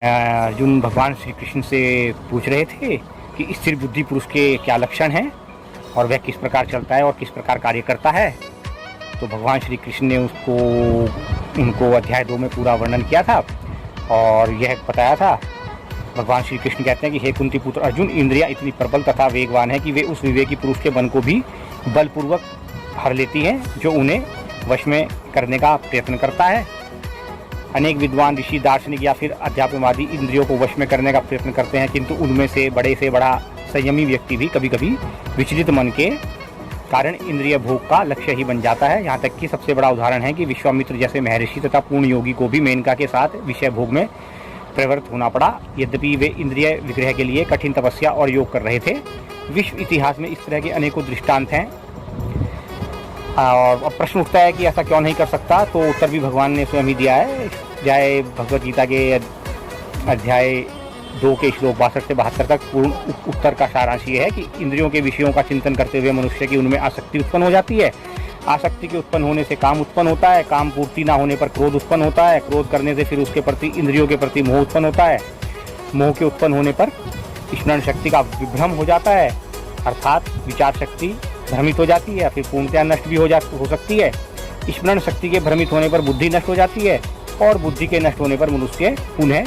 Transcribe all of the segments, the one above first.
अर्जुन भगवान श्री कृष्ण से पूछ रहे थे कि स्थिर बुद्धि पुरुष के क्या लक्षण हैं और वह किस प्रकार चलता है और किस प्रकार कार्य करता है। तो भगवान श्री कृष्ण ने उनको अध्याय 2 में पूरा वर्णन किया था और यह बताया था। भगवान श्री कृष्ण कहते हैं कि हे कुंती पुत्र अर्जुन, इंद्रियां इतनी प्रबल तथा वेगवान है कि वे उस विवेकी पुरुष के मन को भी बलपूर्वक हर लेती हैं जो उन्हें वश में करने का प्रयत्न करता है। अनेक विद्वान ऋषि, दार्शनिक या फिर अध्यात्मवादी इंद्रियों को वश में करने का प्रयत्न करते हैं, किंतु उनमें से बड़ा संयमी व्यक्ति भी कभी कभी विचलित मन के कारण इंद्रिय भोग का लक्ष्य ही बन जाता है। यहाँ तक कि सबसे बड़ा उदाहरण है कि विश्वामित्र जैसे महर्षि तथा पूर्ण योगी को भी मेनका के साथ विषय भोग में प्रवृत्त होना पड़ा, यद्यपि वे इंद्रिय विग्रह के लिए कठिन तपस्या और योग कर रहे थे। विश्व इतिहास में इस तरह के अनेकों दृष्टांत हैं। और अब प्रश्न उठता है कि ऐसा क्यों नहीं कर सकता, तो उत्तर भी भगवान ने स्वयं ही दिया है। जय भगवद गीता के अध्याय 2 के श्लोक 62 से 72 तक पूर्ण उत्तर का सारांश ये है कि इंद्रियों के विषयों का चिंतन करते हुए मनुष्य की उनमें आसक्ति उत्पन्न हो जाती है। आसक्ति के उत्पन्न होने से काम उत्पन्न होता है, काम पूर्ति ना होने पर क्रोध उत्पन्न होता है, क्रोध करने से फिर उसके प्रति इंद्रियों के प्रति मोह उत्पन्न होता है, मोह के उत्पन्न होने पर स्मरण शक्ति का विभ्रम हो जाता है, अर्थात विचार शक्ति भ्रमित हो जाती है, फिर पूर्णतया नष्ट भी हो सकती है। स्मरण शक्ति के भ्रमित होने पर बुद्धि नष्ट हो जाती है और बुद्धि के नष्ट होने पर मनुष्य पुनः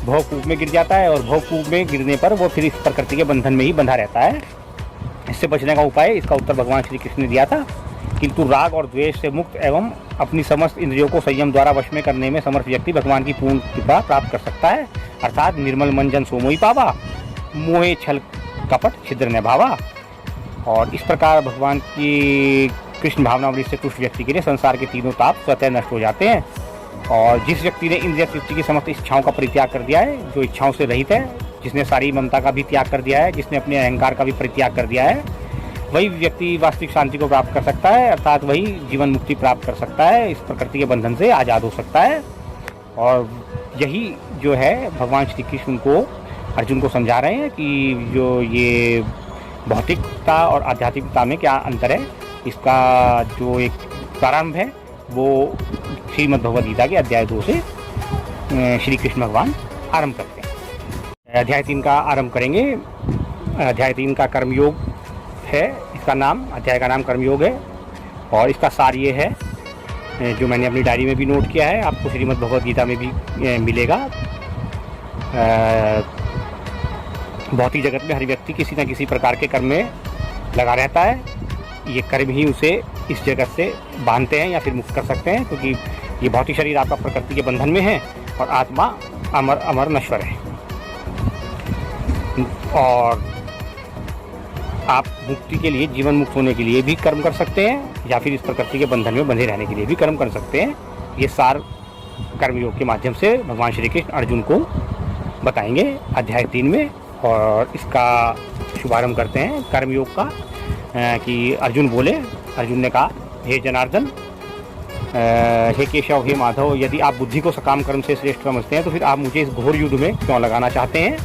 भवकूप में गिर जाता है और भवकूप में गिरने पर वो फिर इस प्रकृति के बंधन में ही बंधा रहता है। इससे बचने का उपाय, इसका उत्तर भगवान श्री कृष्ण ने दिया था। किंतु राग और द्वेष से मुक्त एवं अपनी समस्त इंद्रियों को संयम द्वारा वश में करने में समर्थ व्यक्ति भगवान की पूर्ण कृपा प्राप्त कर सकता है, अर्थात निर्मल मन जन सो मोहि पावा, मोहे छल कपट छिद्र न भावा। और इस प्रकार भगवान की कृष्ण भावनावली से तुष्ट व्यक्ति के लिए संसार के तीनों ताप स्वतः नष्ट हो जाते हैं। और जिस व्यक्ति ने इंद्रिय तृप्ति की समस्त इच्छाओं का परित्याग कर दिया है, जो इच्छाओं से रहित है, जिसने सारी ममता का भी त्याग कर दिया है, जिसने अपने अहंकार का भी परित्याग कर दिया है, वही व्यक्ति वास्तविक शांति को प्राप्त कर सकता है, अर्थात वही जीवन मुक्ति प्राप्त कर सकता है, इस प्रकृति के बंधन से आज़ाद हो सकता है। और यही जो है भगवान श्री कृष्ण को अर्जुन को समझा रहे हैं कि जो ये भौतिकता और आध्यात्मिकता में क्या अंतर है, इसका जो एक प्रारंभ है वो श्रीमद् भगवद गीता के अध्याय 2 से श्री कृष्ण भगवान आरंभ करते हैं। अध्याय 3 का आरंभ करेंगे। अध्याय 3 का कर्मयोग है, इसका नाम, अध्याय का नाम कर्मयोग है। और इसका सार ये है जो मैंने अपनी डायरी में भी नोट किया है, आपको श्रीमद् भगवद गीता में भी मिलेगा। भौतिक जगत में हर व्यक्ति किसी न किसी प्रकार के कर्म में लगा रहता है। ये कर्म ही उसे इस जगत से बांधते हैं या फिर मुक्त कर सकते हैं, क्योंकि ये भौतिक शरीर आपका प्रकृति के बंधन में है और आत्मा अमर अमर नश्वर है। और आप मुक्ति के लिए, जीवन मुक्त होने के लिए भी कर्म कर सकते हैं या फिर इस प्रकृति के बंधन में बंधे रहने के लिए भी कर्म कर सकते हैं। ये सार कर्मयोग के माध्यम से भगवान श्री कृष्ण अर्जुन को बताएंगे अध्याय 3 में। और इसका शुभारंभ करते हैं कर्मयोग का कि अर्जुन बोले, अर्जुन ने कहा, हे जनार्दन, हे केशव, हे माधव, यदि आप बुद्धि को सकाम कर्म से श्रेष्ठ समझते हैं तो फिर आप मुझे इस घोर युद्ध में क्यों लगाना चाहते हैं।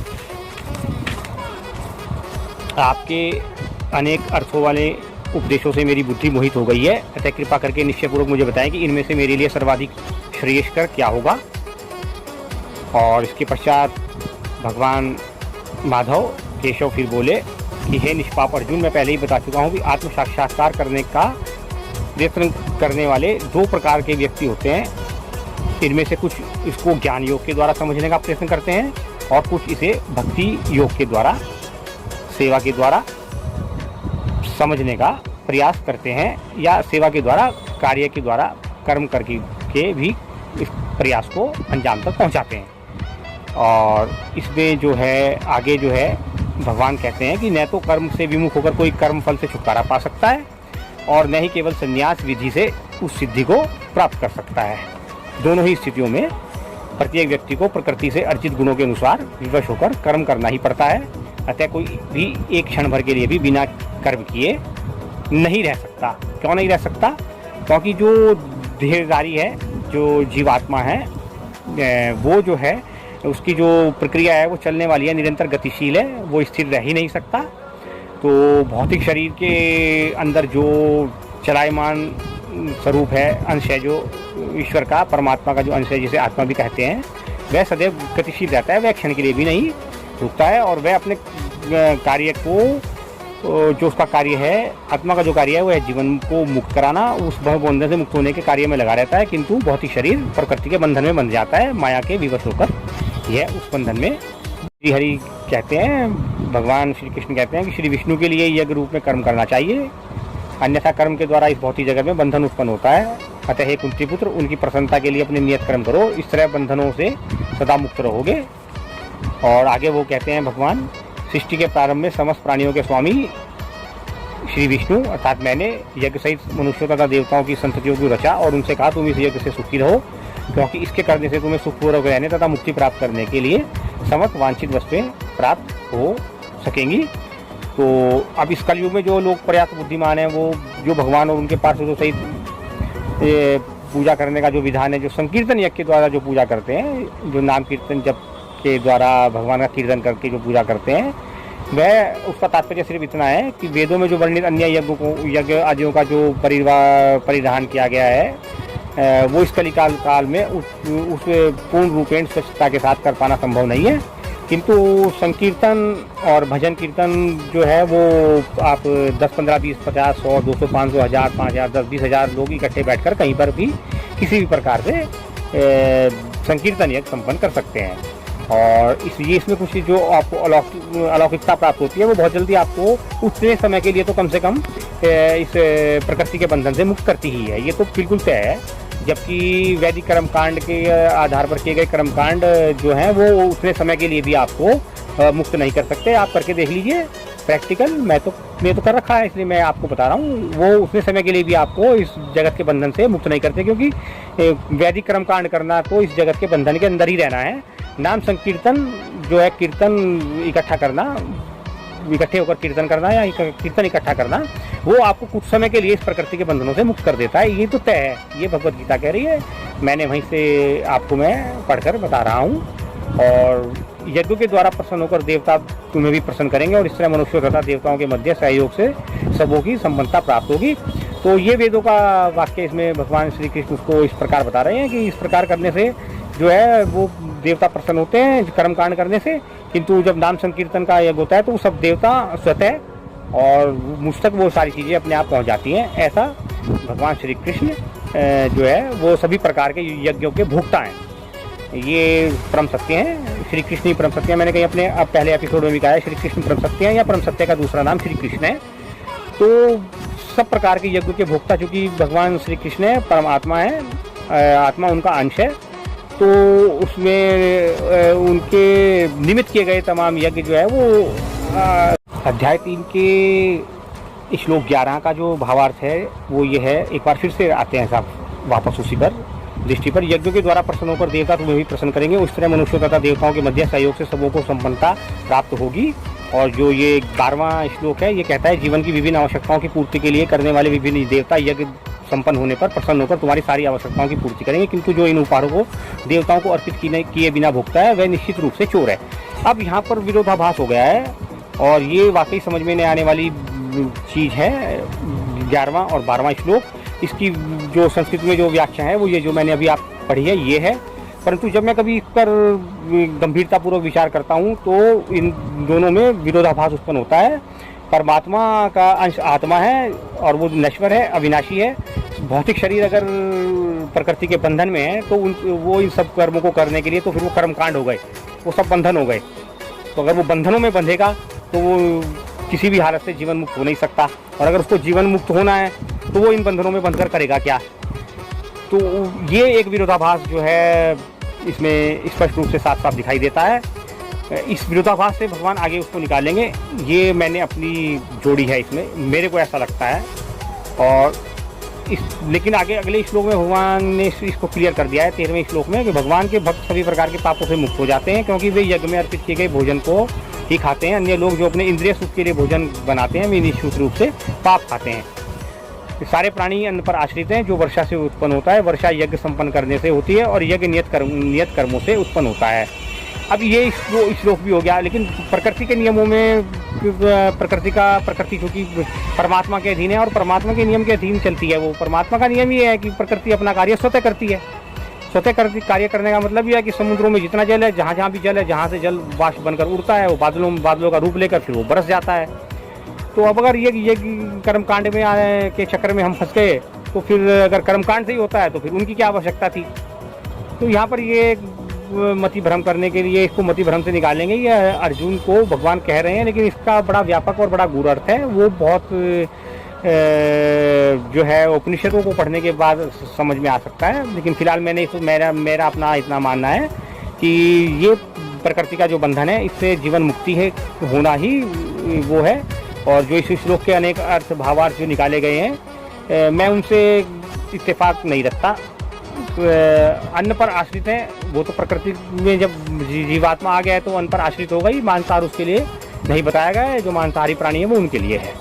आपके अनेक अर्थों वाले उपदेशों से मेरी बुद्धि मोहित हो गई है, अतः कृपा करके निश्चयपूर्वक मुझे बताएं कि इनमें से मेरे लिए सर्वाधिक श्रेयस्कर क्या होगा। और इसके पश्चात भगवान माधव केशव फिर बोले कि हे निष्पाप अर्जुन, मैं पहले ही बता चुका हूँ कि आत्म साक्षात्कार करने का प्रयत्न करने वाले 2 प्रकार के व्यक्ति होते हैं। इनमें से कुछ इसको ज्ञान योग के द्वारा समझने का प्रयत्न करते हैं और कुछ इसे भक्ति योग के द्वारा, सेवा के द्वारा समझने का प्रयास करते हैं, या सेवा के द्वारा, कार्य के द्वारा, कर्म करके भी इस प्रयास को अंजाम तक पहुँचाते हैं। और इसमें जो है आगे जो है भगवान कहते हैं कि न तो कर्म से विमुख होकर कोई कर्म फल से छुटकारा पा सकता है और न ही केवल संन्यास विधि से उस सिद्धि को प्राप्त कर सकता है। दोनों ही स्थितियों में प्रत्येक व्यक्ति को प्रकृति से अर्जित गुणों के अनुसार विवश होकर कर्म करना ही पड़ता है। अतः कोई भी एक क्षण भर के लिए भी बिना कर्म किए नहीं रह सकता। क्यों नहीं रह सकता? क्योंकि जो देहधारी है, जो जीवात्मा है, वो जो है उसकी जो प्रक्रिया है वो चलने वाली है, निरंतर गतिशील है, वो स्थिर रह ही नहीं सकता। तो भौतिक शरीर के अंदर जो चलायमान स्वरूप है, अंश है, जो ईश्वर का, परमात्मा का जो अंश है, जिसे आत्मा भी कहते हैं, वह सदैव गतिशील रहता है, वह क्षण के लिए भी नहीं रुकता है और वह अपने कार्य को, जो उसका कार्य है, आत्मा का जो कार्य है वह जीवन को मुक्त कराना, उस बंधन से मुक्त होने के कार्य में लगा रहता है। किंतु भौतिक शरीर प्रकृति के बंधन में बंध जाता है, माया के विवश होकर यह उस बंधन में। श्री हरि कहते हैं, भगवान श्री कृष्ण कहते हैं कि श्री विष्णु के लिए यज्ञ रूप में कर्म करना चाहिए, अन्यथा कर्म के द्वारा इस भौतिक जगत में बंधन उत्पन्न होता है। अतः हे कुंती पुत्र, उनकी प्रसन्नता के लिए अपने नियत कर्म करो, इस तरह बंधनों से सदा मुक्त रहोगे। और आगे वो कहते हैं भगवान, सृष्टि के प्रारंभ में समस्त प्राणियों के स्वामी श्री विष्णु अर्थात मैंने यज्ञ सहित मनुष्यों तथा देवताओं की संततियों को रचा और उनसे कहा तुम इस यज्ञ से सुखी रहो, क्योंकि इसके करने से तुम्हें सुखपूर्वक रहने तथा मुक्ति प्राप्त करने के लिए समस्त वांछित वस्तुएं प्राप्त हो सकेंगी। तो अब इस कलयुग में जो लोग पर्याप्त बुद्धिमान हैं, वो जो भगवान और उनके पार्षदों सहित पूजा करने का जो विधान है, जो संकीर्तन यज्ञ के द्वारा जो पूजा करते हैं, जो नाम कीर्तन जप के द्वारा भगवान का कीर्तन करके जो पूजा करते हैं, वह उसका तात्पर्य सिर्फ इतना है कि वेदों में जो वर्णित अन्य यज्ञ आदियों का जो परिधान किया गया है, वो इस कलिकाल काल में उस पूर्ण रूपेण स्वच्छता के साथ कर पाना संभव नहीं है। किंतु संकीर्तन और भजन कीर्तन जो है वो आप 10, 15, 20, 50, 100, 200, 500, 1000, 5000, 10, 20,000 लोग इकट्ठे बैठकर कहीं पर भी किसी भी प्रकार से संकीर्तन यज्ञ संपन्न कर सकते हैं। और इसलिए इसमें कुछ जो आपको अलौकिकता प्राप्त होती है, वो बहुत जल्दी आपको उतने समय के लिए तो कम से कम इस प्रकृति के बंधन से मुक्त करती ही है, ये तो बिल्कुल तय है। जबकि वैदिक कर्मकांड के आधार पर किए गए कर्मकांड जो हैं वो उतने समय के लिए भी आपको मुक्त नहीं कर सकते। आप करके देख लीजिए प्रैक्टिकल, मैं तो कर रखा है इसलिए मैं आपको बता रहा हूँ, वो उतने समय के लिए भी आपको इस जगत के बंधन से मुक्त नहीं करते, क्योंकि वैदिक कर्मकांड करना तो इस जगत के बंधन के अंदर ही रहना है। नाम संकीर्तन जो है, कीर्तन इकट्ठा करना, इकट्ठे होकर कीर्तन करना या कीर्तन इकट्ठा करना, वो आपको कुछ समय के लिए इस प्रकृति के बंधनों से मुक्त कर देता है। ये तो तय है, ये भगवत गीता कह रही है, मैंने वहीं से आपको मैं पढ़कर बता रहा हूँ। और यज्ञों के द्वारा प्रसन्न होकर देवता तुम्हें भी प्रसन्न करेंगे और इस तरह मनुष्यों तथा देवताओं के मध्य सहयोग से सबों की संपन्नता प्राप्त होगी। तो ये वेदों का वाक्य, इसमें भगवान श्री कृष्ण उसको इस प्रकार बता रहे हैं कि इस प्रकार करने से जो है वो देवता प्रसन्न होते हैं कर्मकांड करने से। किंतु जब नाम संकीर्तन का यज्ञ होता है तो सब देवता स्वतः और मुझ तक वो सारी चीज़ें अपने आप पहुंच जाती हैं। ऐसा भगवान श्री कृष्ण जो है वो सभी प्रकार के यज्ञों के भोक्ता हैं, ये परम सत्य हैं। श्री कृष्ण ही परम सत्य है। मैंने कहीं अपने अब पहले एपिसोड में भी कहा है, श्री कृष्ण परम सत्य है या परम सत्य का दूसरा नाम श्री कृष्ण है। तो सब प्रकार के यज्ञ के भोक्ता चूँकि भगवान श्री कृष्ण है, परमात्मा है, आत्मा उनका अंश है, तो उसमें उनके निमित्त किए गए तमाम यज्ञ जो है वो अध्याय 3 के श्लोक 11 का जो भावार्थ है वो ये है। एक बार फिर से आते हैं साहब वापस उसी पर दृष्टि पर। यज्ञों के द्वारा प्रसन्न होकर देवता तुम्हें भी प्रसन्न करेंगे, उस तरह मनुष्यों तथा देवताओं के मध्य सहयोग से सबों को संपन्नता प्राप्त होगी। और जो ये 12वां श्लोक है ये कहता है, जीवन की विभिन्न आवश्यकताओं की पूर्ति के लिए करने वाले विभिन्न देवता यज्ञ संपन्न होने पर प्रसन्न होकर तुम्हारी सारी आवश्यकताओं की पूर्ति करेंगे, किंतु जो इन उपहारों को देवताओं को अर्पित किए बिना भोगता है वह निश्चित रूप से चोर है। अब यहाँ पर विरोधाभास हो गया है और ये वाकई समझ में नहीं आने वाली चीज़ है। 11वां और 12वां श्लोक, इसकी जो संस्कृत में जो व्याख्या है वो ये जो मैंने अभी आप पढ़ी है ये है, परंतु जब मैं कभी इस पर गंभीरतापूर्वक विचार करता हूँ तो इन दोनों में विरोधाभास उत्पन्न होता है। परमात्मा का अंश आत्मा है और वो नश्वर है, अविनाशी है। भौतिक शरीर अगर प्रकृति के बंधन में है तो वो इन सब कर्मों को करने के लिए तो फिर वो कर्मकांड हो गए, वो सब बंधन हो गए। तो अगर वो बंधनों में बंधेगा तो वो किसी भी हालत से जीवन मुक्त हो नहीं सकता, और अगर उसको जीवन मुक्त होना है तो वो इन बंधनों में बंधकर करेगा क्या। तो ये एक विरोधाभास जो है इसमें स्पष्ट रूप से साफ साफ दिखाई देता है। इस विरोधाभास से भगवान आगे उसको निकालेंगे, ये मैंने अपनी जोड़ी है इसमें, मेरे को ऐसा लगता है। और लेकिन आगे अगले श्लोक में भगवान ने इसको क्लियर कर दिया है 13वें श्लोक में कि भगवान के भक्त सभी प्रकार के पापों से मुक्त हो जाते हैं, क्योंकि वे यज्ञ में अर्पित किए गए भोजन को ही खाते हैं। अन्य लोग जो अपने इंद्रिय सुख के लिए भोजन बनाते हैं वे निश्चित रूप से पाप खाते हैं। सारे प्राणी अन्न पर आश्रित हैं, जो वर्षा से उत्पन्न होता है। वर्षा यज्ञ संपन्न करने से होती है और यज्ञ नियत कर्मों से उत्पन्न होता है। अब ये श्लोक भी हो गया, लेकिन प्रकृति के नियमों में प्रकृति चूँकि परमात्मा के अधीन है और परमात्मा के नियम के अधीन चलती है। वो परमात्मा का नियम ये है कि प्रकृति अपना कार्य स्वतः करती है, स्वतः कार्य करने का मतलब यह है कि समुद्रों में जितना जल है, जहाँ जहाँ भी जल है, जहाँ से जल वाष्प बनकर उड़ता है, वो बादलों का रूप लेकर फिर वो बरस जाता है। तो अब अगर ये कर्मकांड में आने के चक्कर में हम फंस गए, तो फिर अगर कर्मकांड से ही होता है तो फिर उनकी क्या आवश्यकता थी। तो यहाँ पर ये मति भ्रम करने के लिए, इसको मति भ्रम से निकालेंगे। ये अर्जुन को भगवान कह रहे हैं, लेकिन इसका बड़ा व्यापक और बड़ा गूढ़ अर्थ है। वो बहुत जो है उपनिषदों को पढ़ने के बाद समझ में आ सकता है। लेकिन फिलहाल मेरा अपना इतना मानना है कि ये प्रकृति का जो बंधन है, इससे जीवन मुक्ति है होना ही वो है। और जो इस श्लोक के अनेक अर्थ भावार्थ जो निकाले गए हैं, मैं उनसे इत्तेफाक नहीं रखता। अन्न पर आश्रित है वो, तो प्रकृति में जब जीवात्मा आ गया है तो अन्न पर आश्रित होगा ही। मांसाहार उसके लिए नहीं बताया गया है, जो मांसाहारी प्राणी है वो उनके लिए है।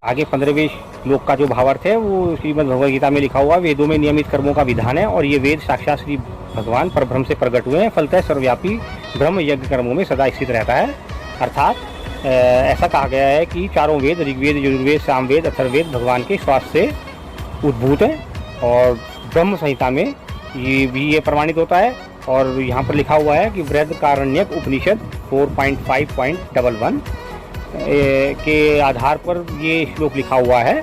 आगे 15वें श्लोक का जो भावार्थ है वो श्रीमद् भगवद गीता में लिखा हुआ, वेदों में नियमित कर्मों का विधान है और ये वेद साक्षात श्री भगवान परब्रह्म से प्रकट हुए हैं। फलतः सर्वव्यापी ब्रह्म यज्ञ कर्मों में सदा स्थित रहता है। अर्थात ऐसा कहा गया है कि चारों वेद, ऋग्वेद, यजुर्वेद, सामवेद, अथर्ववेद भगवान के श्वास से उद्भूत हैं और ब्रह्म संहिता में ये प्रमाणित होता है। और यहाँ पर लिखा हुआ है कि बृहदारण्यक उपनिषद 4.5.11 के आधार पर ये श्लोक लिखा हुआ है।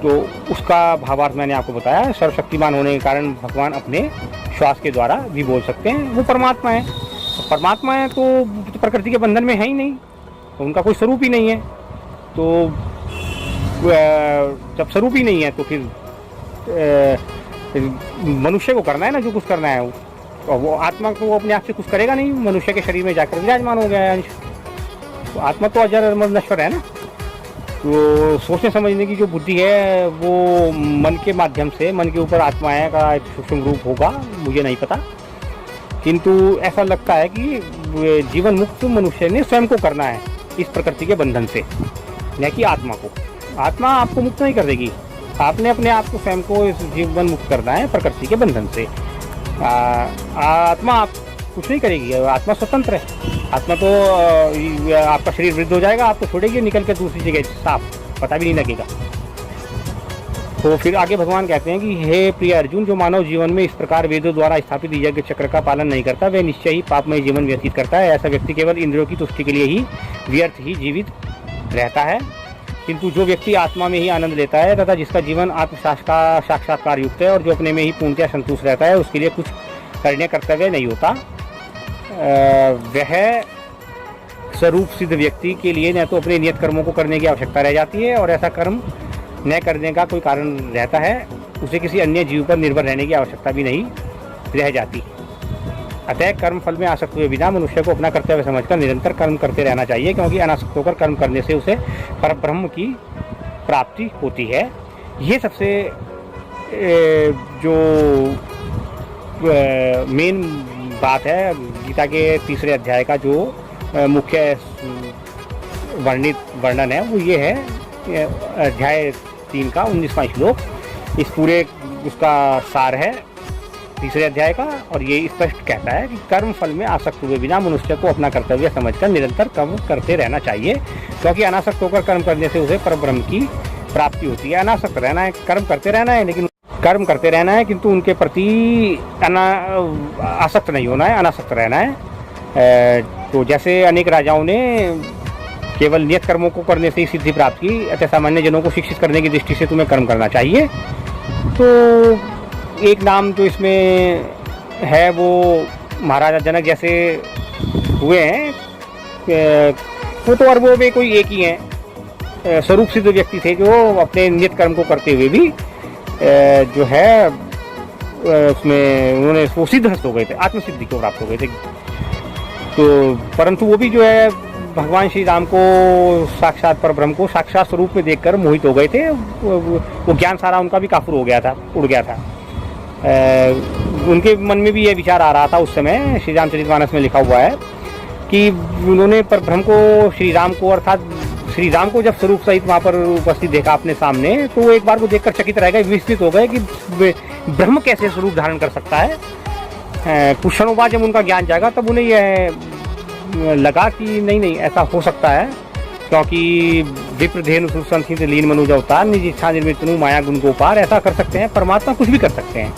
तो उसका भावार्थ मैंने आपको बताया। सर्वशक्तिमान होने के कारण भगवान अपने श्वास के द्वारा भी बोल सकते हैं। वो परमात्मा है, परमात्मा है तो प्रकृति के बंधन में है ही नहीं, तो उनका कोई स्वरूप ही नहीं है। तो जब स्वरूप ही नहीं है तो फिर मनुष्य को करना है ना जो कुछ करना है। वो आत्मा को वो अपने आप से कुछ करेगा नहीं, मनुष्य के शरीर में जाकर विराजमान हो गया है। तो आत्मा तो अजर अमर नश्वर है ना। तो सोचने समझने की जो बुद्धि है वो मन के माध्यम से, मन के ऊपर आत्माएं का एक सूक्ष्म रूप होगा, मुझे नहीं पता। किंतु ऐसा लगता है कि जीवन मुक्त मनुष्य ने स्वयं को करना है इस प्रकृति के बंधन से, न कि आत्मा को। आत्मा आपको मुक्त नहीं कर देगी, आपने अपने आप को स्वयं को इस जीवन मुक्त करना है प्रकृति के बंधन से। आत्मा आप कुछ नहीं करेगी, आत्मा स्वतंत्र है। आत्मा तो आपका शरीर वृद्ध हो जाएगा, आपको छोड़ेगी, निकल के दूसरी जगह साफ, पता भी नहीं लगेगा। तो फिर आगे भगवान कहते हैं कि हे प्रिय अर्जुन, जो मानव जीवन में इस प्रकार वेदों द्वारा स्थापित यज्ञ चक्र का पालन नहीं करता, वह निश्चय ही पापमय जीवन व्यतीत करता है। ऐसा व्यक्ति केवल इंद्रियों की तुष्टि के लिए ही व्यर्थ ही जीवित रहता है। किंतु जो व्यक्ति आत्मा में ही आनंद लेता है तथा जिसका जीवन आत्म साक्षात्कार युक्त है और जो अपने में ही पूर्णतः संतुष्ट रहता है, उसके लिए कुछ करने कर्तव्य नहीं होता। वह स्वरूप सिद्ध व्यक्ति के लिए न तो अपने नियत कर्मों को करने की आवश्यकता रह जाती है और ऐसा कर्म न करने का कोई कारण रहता है। उसे किसी अन्य जीव पर निर्भर रहने की आवश्यकता भी नहीं रह जाती। अतः कर्म फल में आसक्त हुए बिना मनुष्य को अपना कर्तव्य समझकर निरंतर कर्म करते रहना चाहिए, क्योंकि अनासक्त होकर कर्म करने से उसे परब्रह्म की प्राप्ति होती है। ये सबसे जो मेन बात है गीता के 3 अध्याय का जो मुख्य वर्णन है वो ये है। अध्याय 3 का 19वां श्लोक इस पूरे उसका सार है 3 अध्याय का। और ये स्पष्ट कहता है कि कर्म फल में आसक्त हुए बिना मनुष्य को अपना कर्तव्य समझकर निरंतर कर्म करते रहना चाहिए, क्योंकि अनासक्त होकर कर्म करने से उसे परब्रह्म की प्राप्ति होती है। अनासक्त रहना है, कर्म करते रहना है, लेकिन कर्म करते रहना है किंतु उनके प्रति आसक्त नहीं होना है, अनासक्त रहना है। तो जैसे अनेक राजाओं ने केवल नियत कर्मों को करने से ही सिद्धि प्राप्त की, अतः सामान्य जनों को शिक्षित करने की दृष्टि से तुम्हें कर्म करना चाहिए। तो एक नाम जो इसमें है वो महाराजा जनक जैसे हुए हैं। वो तो अरबों में कोई एक ही हैं, स्वरूप सिद्ध व्यक्ति थे जो अपने नियत कर्म को करते हुए भी जो है उसमें उन्होंने वो सिद्धहस्त हो गए थे, आत्मसिद्धि को प्राप्त हो गए थे। तो परंतु वो भी जो है भगवान श्री राम को साक्षात परब्रह्म को साक्षात स्वरूप में देखकर मोहित हो गए थे। वो ज्ञान सारा उनका भी काफुर हो गया था, उड़ गया था। उनके मन में भी ये विचार आ रहा था उस समय, श्री रामचरितमानस में लिखा हुआ है कि उन्होंने परब्रह्म को, श्री राम को, अर्थात श्री राम को जब स्वरूप सहित वहाँ पर उपस्थित देखा अपने सामने, तो वो एक बार को देखकर चकित रह गए, विस्मित हो गए कि ब्रह्म कैसे स्वरूप धारण कर सकता है। कुछ क्षणों बाद जब उनका ज्ञान जागा तब उन्हें यह लगा कि नहीं ऐसा हो सकता है, क्योंकि विप्रधेनु सुसंसित लीन मनुज अवतार निज इच्छा निर्मित माया गुण गोपार, ऐसा कर सकते हैं, परमात्मा कुछ भी कर सकते हैं।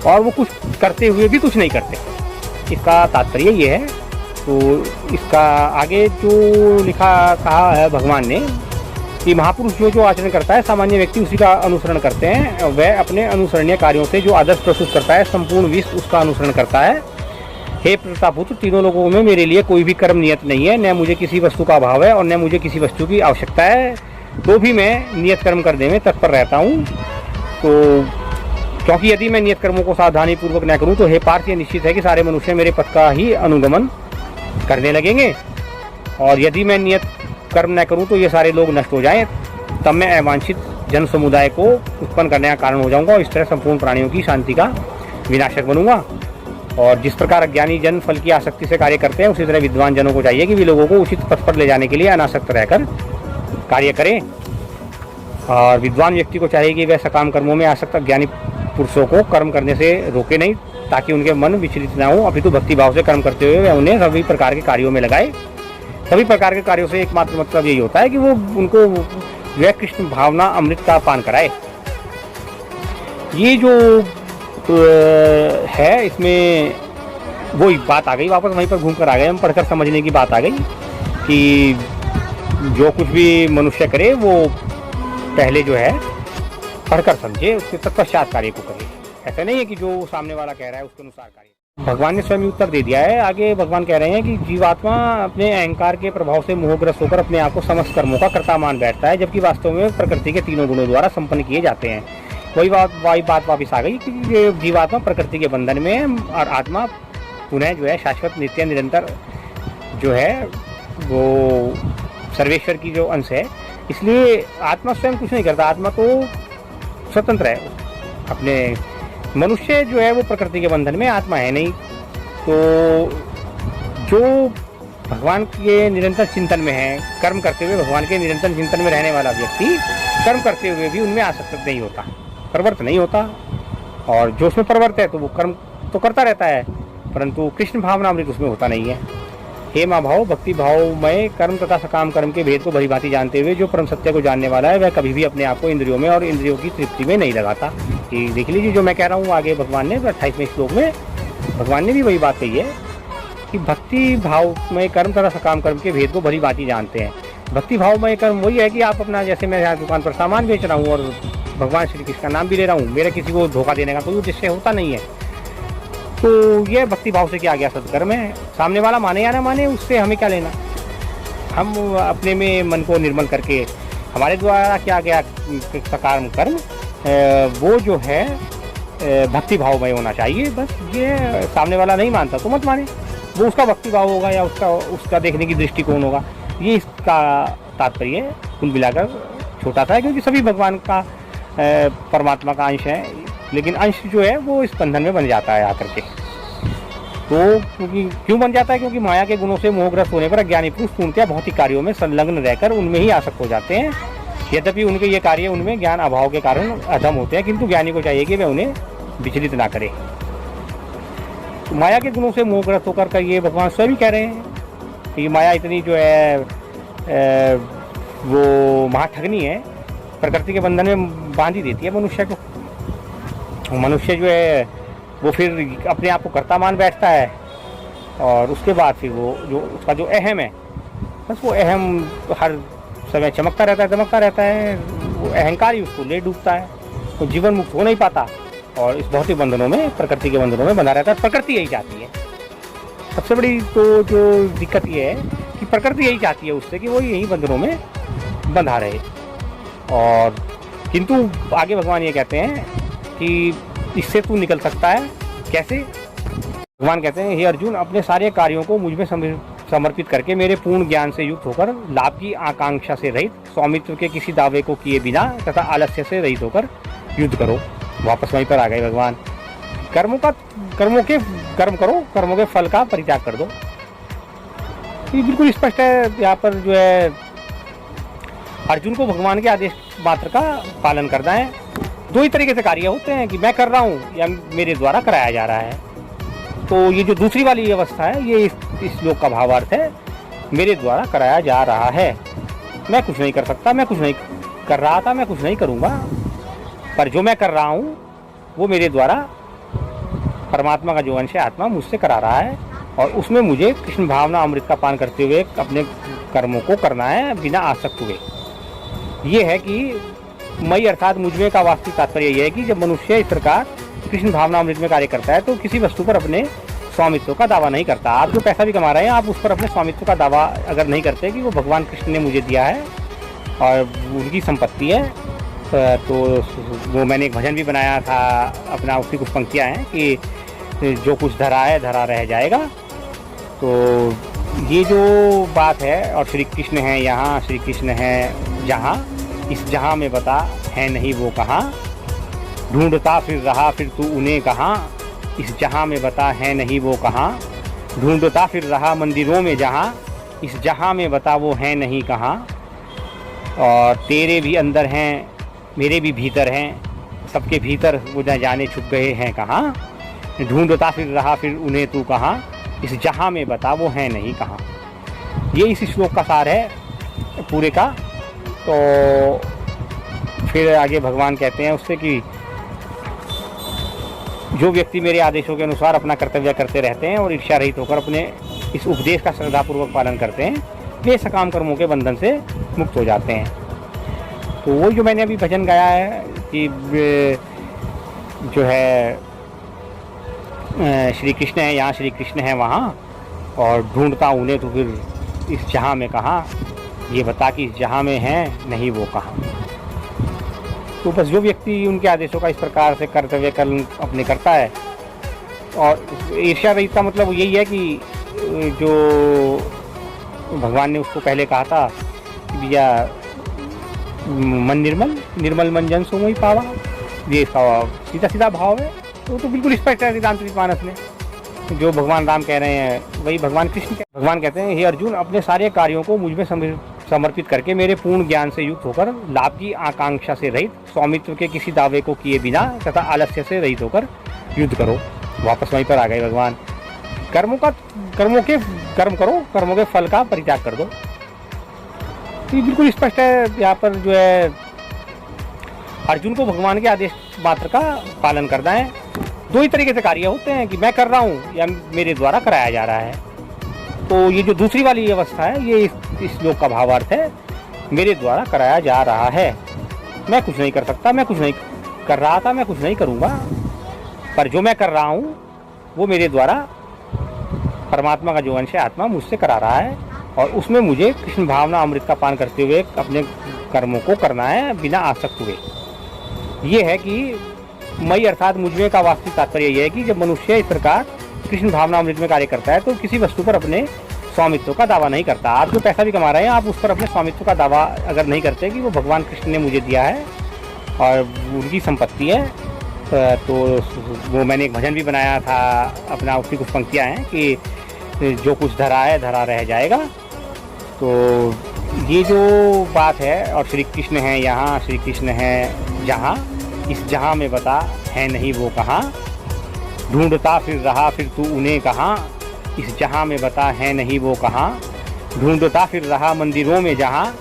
और वो कुछ करते हुए भी कुछ नहीं करते। इसका तात्पर्य ये है। तो इसका आगे जो लिखा कहा है भगवान ने कि महापुरुष जो आचरण करता है सामान्य व्यक्ति उसी का अनुसरण करते हैं। वह अपने अनुसरणीय कार्यों से जो आदर्श प्रस्तुत करता है संपूर्ण विश्व उसका अनुसरण करता है। हे प्रतापुत्र, तीनों लोगों में मेरे लिए कोई भी कर्म नियत नहीं है, न मुझे किसी वस्तु का अभाव है और न मुझे किसी वस्तु की आवश्यकता है, तो भी मैं नियत कर्म करने में तत्पर रहता हूँ। तो क्योंकि यदि मैं नियत कर्मों को सावधानी पूर्वक न करूँ तो हे पार्थ, ये निश्चित है कि सारे मनुष्य मेरे पथ का ही अनुगमन करने लगेंगे, और यदि मैं नियत कर्म न करूँ तो ये सारे लोग नष्ट हो जाएं, तब मैं अवांछित जन समुदाय को उत्पन्न करने का कारण हो जाऊंगा और इस तरह संपूर्ण प्राणियों की शांति का विनाशक बनूंगा। और जिस प्रकार अज्ञानी जन फल की आसक्ति से कार्य करते हैं, उसी तरह विद्वान जनों को चाहिए कि वे लोगों को उचित पथ पर ले जाने के लिए अनासक्त रहकर कार्य करें। और विद्वान व्यक्ति को चाहिए कि वह सकाम कर्मों में आसक्त अज्ञानी पुरुषों को कर्म करने से रोके नहीं, ताकि उनके मन विचलित न हो, अपितु भक्ति भाव से कर्म करते हुए वह उन्हें सभी प्रकार के कार्यों में लगाए। सभी प्रकार के कार्यों से एकमात्र मतलब यही होता है कि वो उनको वह कृष्ण भावना अमृत का पान कराए। ये जो है इसमें वो बात आ गई, वापस वहीं पर घूम कर आ गए हम, पढ़कर समझने की बात आ गई कि जो कुछ भी मनुष्य करे वो पहले जो है पढ़कर समझे, उसके तत्पश्चात कार्य को करे। ऐसा नहीं है कि जो सामने वाला कह रहा है उसके अनुसार कार्य। भगवान ने स्वयं उत्तर दे दिया है। आगे भगवान कह रहे हैं कि जीवात्मा अपने अहंकार के प्रभाव से मोहग्रस्त होकर अपने आप को समस्त कर्मों का कर्ता मान बैठता है, जबकि वास्तव में प्रकृति के तीनों गुणों द्वारा संपन्न किए जाते हैं। वही बात वापिस आ गई कि जीवात्मा प्रकृति के बंधन में है और आत्मा पुनः जो है शाश्वत नित्य निरंतर जो है वो सर्वेश्वर की जो अंश है। इसलिए आत्मा स्वयं कुछ नहीं करता, आत्मा तो स्वतंत्र है अपने। मनुष्य जो है वो प्रकृति के बंधन में, आत्मा है नहीं। तो जो भगवान के निरंतर चिंतन में है, कर्म करते हुए भगवान के निरंतर चिंतन में रहने वाला व्यक्ति कर्म करते हुए भी उनमें आसक्त नहीं होता, प्रवृत्त नहीं होता। और जो उसमें प्रवृत्त है तो वो कर्म तो करता रहता है, परंतु कृष्ण भावना अमृत उसमें होता नहीं है। हे माँ भाव, भक्ति भावमय कर्म तथा सकाम कर्म के भेद को भली भांति जानते हुए जो परम सत्य को जानने वाला है, वह कभी भी अपने आप को इंद्रियों में और इंद्रियों की तृप्ति में नहीं लगाता। कि देख लीजिए जो मैं कह रहा हूँ आगे भगवान ने 28वें श्लोक में भगवान ने भी वही बात कही है कि भक्ति भावमय कर्म तथा सकाम कर्म के भेद को भली भांति जानते हैं। भक्ति भावमय कर्म वही है कि आप अपना, जैसे मैं यहाँ दुकान पर सामान बेच रहा हूँ और भगवान श्री कृष्ण का नाम भी ले रहा हूँ, मेरा किसी को धोखा देने का कोई उद्देश्य होता नहीं है, तो यह भक्ति भाव से किया गया सत्कर्म है। सामने वाला माने या ना माने उससे हमें क्या लेना। हम अपने में मन को निर्मल करके हमारे द्वारा किया गया सकाम कर्म वो जो है भक्ति भावमय होना चाहिए। बस ये सामने वाला नहीं मानता तो मत माने, वो उसका भक्ति भाव होगा या उसका देखने की दृष्टिकोण होगा। ये इसका तात्पर्य कुल मिलाकर छोटा सा है, क्योंकि सभी भगवान का परमात्मा का अंश है, लेकिन अंश जो है वो इस बंधन में बन जाता है आकर के। तो क्यों बन जाता है? क्योंकि माया के गुणों से मोहग्रस्त होने पर अज्ञानी पुरुष पूर्णतया भौतिक कार्यों में संलग्न रहकर उनमें ही आसक्त हो जाते हैं। यद्यपि उनके ये कार्य उनमें ज्ञान अभाव के कारण अधम होते हैं, किंतु ज्ञानी को चाहिए कि वह उन्हें विचलित ना करे। तो माया के गुणों से मोहग्रस्त होकर ये भगवान स्वयं कह रहे हैं कि माया इतनी जो है वो महाठगनी है, प्रकृति के बंधन में बांध ही देती है मनुष्य को। मनुष्य जो है वो फिर अपने आप को कर्ता मान बैठता है, और उसके बाद फिर वो जो उसका जो अहम है, बस वो अहम हर समय चमकता रहता है, वो अहंकार ही उसको ले डूबता है, वो जीवन मुक्त हो नहीं पाता और इस भौतिक बंधनों में, प्रकृति के बंधनों में बंधा रहता है। प्रकृति यही चाहती है। सबसे बड़ी तो जो दिक्कत ये है कि प्रकृति यही चाहती है उससे कि वो यही बंधनों में बंधा रहे। और किंतु आगे भगवान ये कहते हैं कि इससे तू निकल सकता है कैसे? भगवान कहते हैं, हे अर्जुन, अपने सारे कार्यों को मुझ में समर्पित करके मेरे पूर्ण ज्ञान से युक्त होकर लाभ की आकांक्षा से रहित, स्वामित्व के किसी दावे को किए बिना तथा आलस्य से रहित होकर युद्ध करो। वापस वहीं पर आ गए भगवान। कर्म करो, कर्मों के फल का परित्याग कर दो। ये बिल्कुल स्पष्ट है। यहाँ पर जो है अर्जुन को भगवान के आदेश मात्र का पालन करना है। दो ही तरीके से कार्य होते हैं कि मैं कर रहा हूँ या मेरे द्वारा कराया जा रहा है। तो ये जो दूसरी वाली अवस्था है, ये इस श्लोक का भावार्थ है, मेरे द्वारा कराया जा रहा है। मैं कुछ नहीं कर सकता, मैं कुछ नहीं कर रहा था, मैं कुछ नहीं करूँगा, पर जो मैं कर रहा हूँ वो मेरे द्वारा परमात्मा का जो अंश है आत्मा मुझसे करा रहा है और उसमें मुझे कृष्ण भावना अमृत का पान करते हुए अपने कर्मों को करना है बिना आसक्त हुए। ये है कि मई अर्थात मुझमें का वास्तविक तात्पर्य यह है कि जब मनुष्य इस प्रकार कृष्ण भावना अमृत में कार्य करता है तो किसी वस्तु पर अपने स्वामित्व का दावा नहीं करता। आप जो पैसा भी कमा रहे हैं आप उस पर अपने स्वामित्व का दावा अगर नहीं करते कि वो भगवान कृष्ण ने मुझे दिया है और उनकी संपत्ति है, तो वो मैंने एक भजन भी बनाया था अपना, उसकी कुछ पंक्तियाँ हैं कि जो कुछ धरा है धरा रह जाएगा। तो ये जो बात है, और श्री कृष्ण है यहाँ, श्री कृष्ण है जहाँ, इस जहाँ में बता है नहीं वो कहाँ, ढूंढता फिर रहा फिर तू उन्हें कहाँ, इस जहाँ में बता है नहीं वो कहाँ, ढूंढता फिर रहा मंदिरों में जहाँ, इस जहाँ में बता वो है नहीं कहाँ, और तेरे भी अंदर हैं मेरे भी भीतर हैं, सबके भीतर वो न जाने छुप गए हैं कहाँ, ढूंढता फिर रहा फिर उन्हें तू कहाँ, इस जहाँ में बता वो है नहीं कहाँ। ये इस श्लोक का सार है पूरे का। तो फिर आगे भगवान कहते हैं उससे कि जो व्यक्ति मेरे आदेशों के अनुसार अपना कर्तव्य करते रहते हैं और ईर्ष्या रहित होकर अपने इस उपदेश का श्रद्धापूर्वक पालन करते हैं, वे सकाम कर्मों के बंधन से मुक्त हो जाते हैं। तो वो जो मैंने अभी भजन गाया है कि जो है श्री कृष्ण है यहाँ, श्री कृष्ण है वहाँ, और ढूंढता उन्हें तो फिर इस जहाँ में कहाँ, ये बता कि इस जहाँ में है नहीं वो कहाँ। तो बस जो व्यक्ति उनके आदेशों का इस प्रकार से कर्तव्य अपने करता है, और ईर्ष्या रहित का मतलब यही है कि जो भगवान ने उसको पहले कहा था कि भैया मन निर्मल मन जन सोमोहि पावा, ये इसका सीधा सीधा भाव है। तो बिल्कुल स्पष्ट है रामचरितमानस में जो भगवान राम कह रहे हैं वही भगवान कृष्ण भगवान कहते हैं, हे अर्जुन, अपने सारे कार्यों को मुझ में समर्पित करके मेरे पूर्ण ज्ञान से युक्त होकर लाभ की आकांक्षा से रहित, स्वामित्व के किसी दावे को किए बिना तथा आलस्य से रहित होकर युद्ध करो। वापस वहीं पर आ गए भगवान। कर्म करो, कर्मों के फल का परित्याग कर दो। ये बिल्कुल स्पष्ट है। यहाँ पर जो है अर्जुन को भगवान के आदेश मात्र का पालन करना है। दो ही तरीके से कार्य होते हैं कि मैं कर रहा हूँ या मेरे द्वारा कराया जा रहा है। तो ये जो दूसरी वाली अवस्था है, ये इस श्लोक का भावार्थ है, मेरे द्वारा कराया जा रहा है। मैं कुछ नहीं कर सकता, मैं कुछ नहीं कर रहा था, मैं कुछ नहीं करूँगा, पर जो मैं कर रहा हूँ वो मेरे द्वारा परमात्मा का जो अंश है आत्मा मुझसे करा रहा है, और उसमें मुझे कृष्ण भावना अमृत का पान करते हुए अपने कर्मों को करना है बिना आसक्त हुए। ये है कि मई अर्थात मुझमें का वास्तविक तात्पर्य यह है कि जब मनुष्य इस प्रकार कृष्ण भावना अमृत में कार्य करता है तो किसी वस्तु पर अपने स्वामित्व का दावा नहीं करता। आप जो पैसा भी कमा रहे हैं आप उस पर अपने स्वामित्व का दावा अगर नहीं करते कि वो भगवान कृष्ण ने मुझे दिया है और उनकी संपत्ति है, तो वो मैंने एक भजन भी बनाया था अपना, उसकी कुछ पंक्तियाँ हैं कि जो कुछ धरा है धरा रह जाएगा। तो ये जो बात है, और श्री कृष्ण है यहाँ, श्री कृष्ण है जहाँ, इस जहाँ में बता है नहीं वो कहाँ, ढूंढता फिर रहा फिर तू उन्हें कहाँ, इस जहाँ में बता है नहीं वो कहाँ, ढूंढता फिर रहा मंदिरों में जहाँ,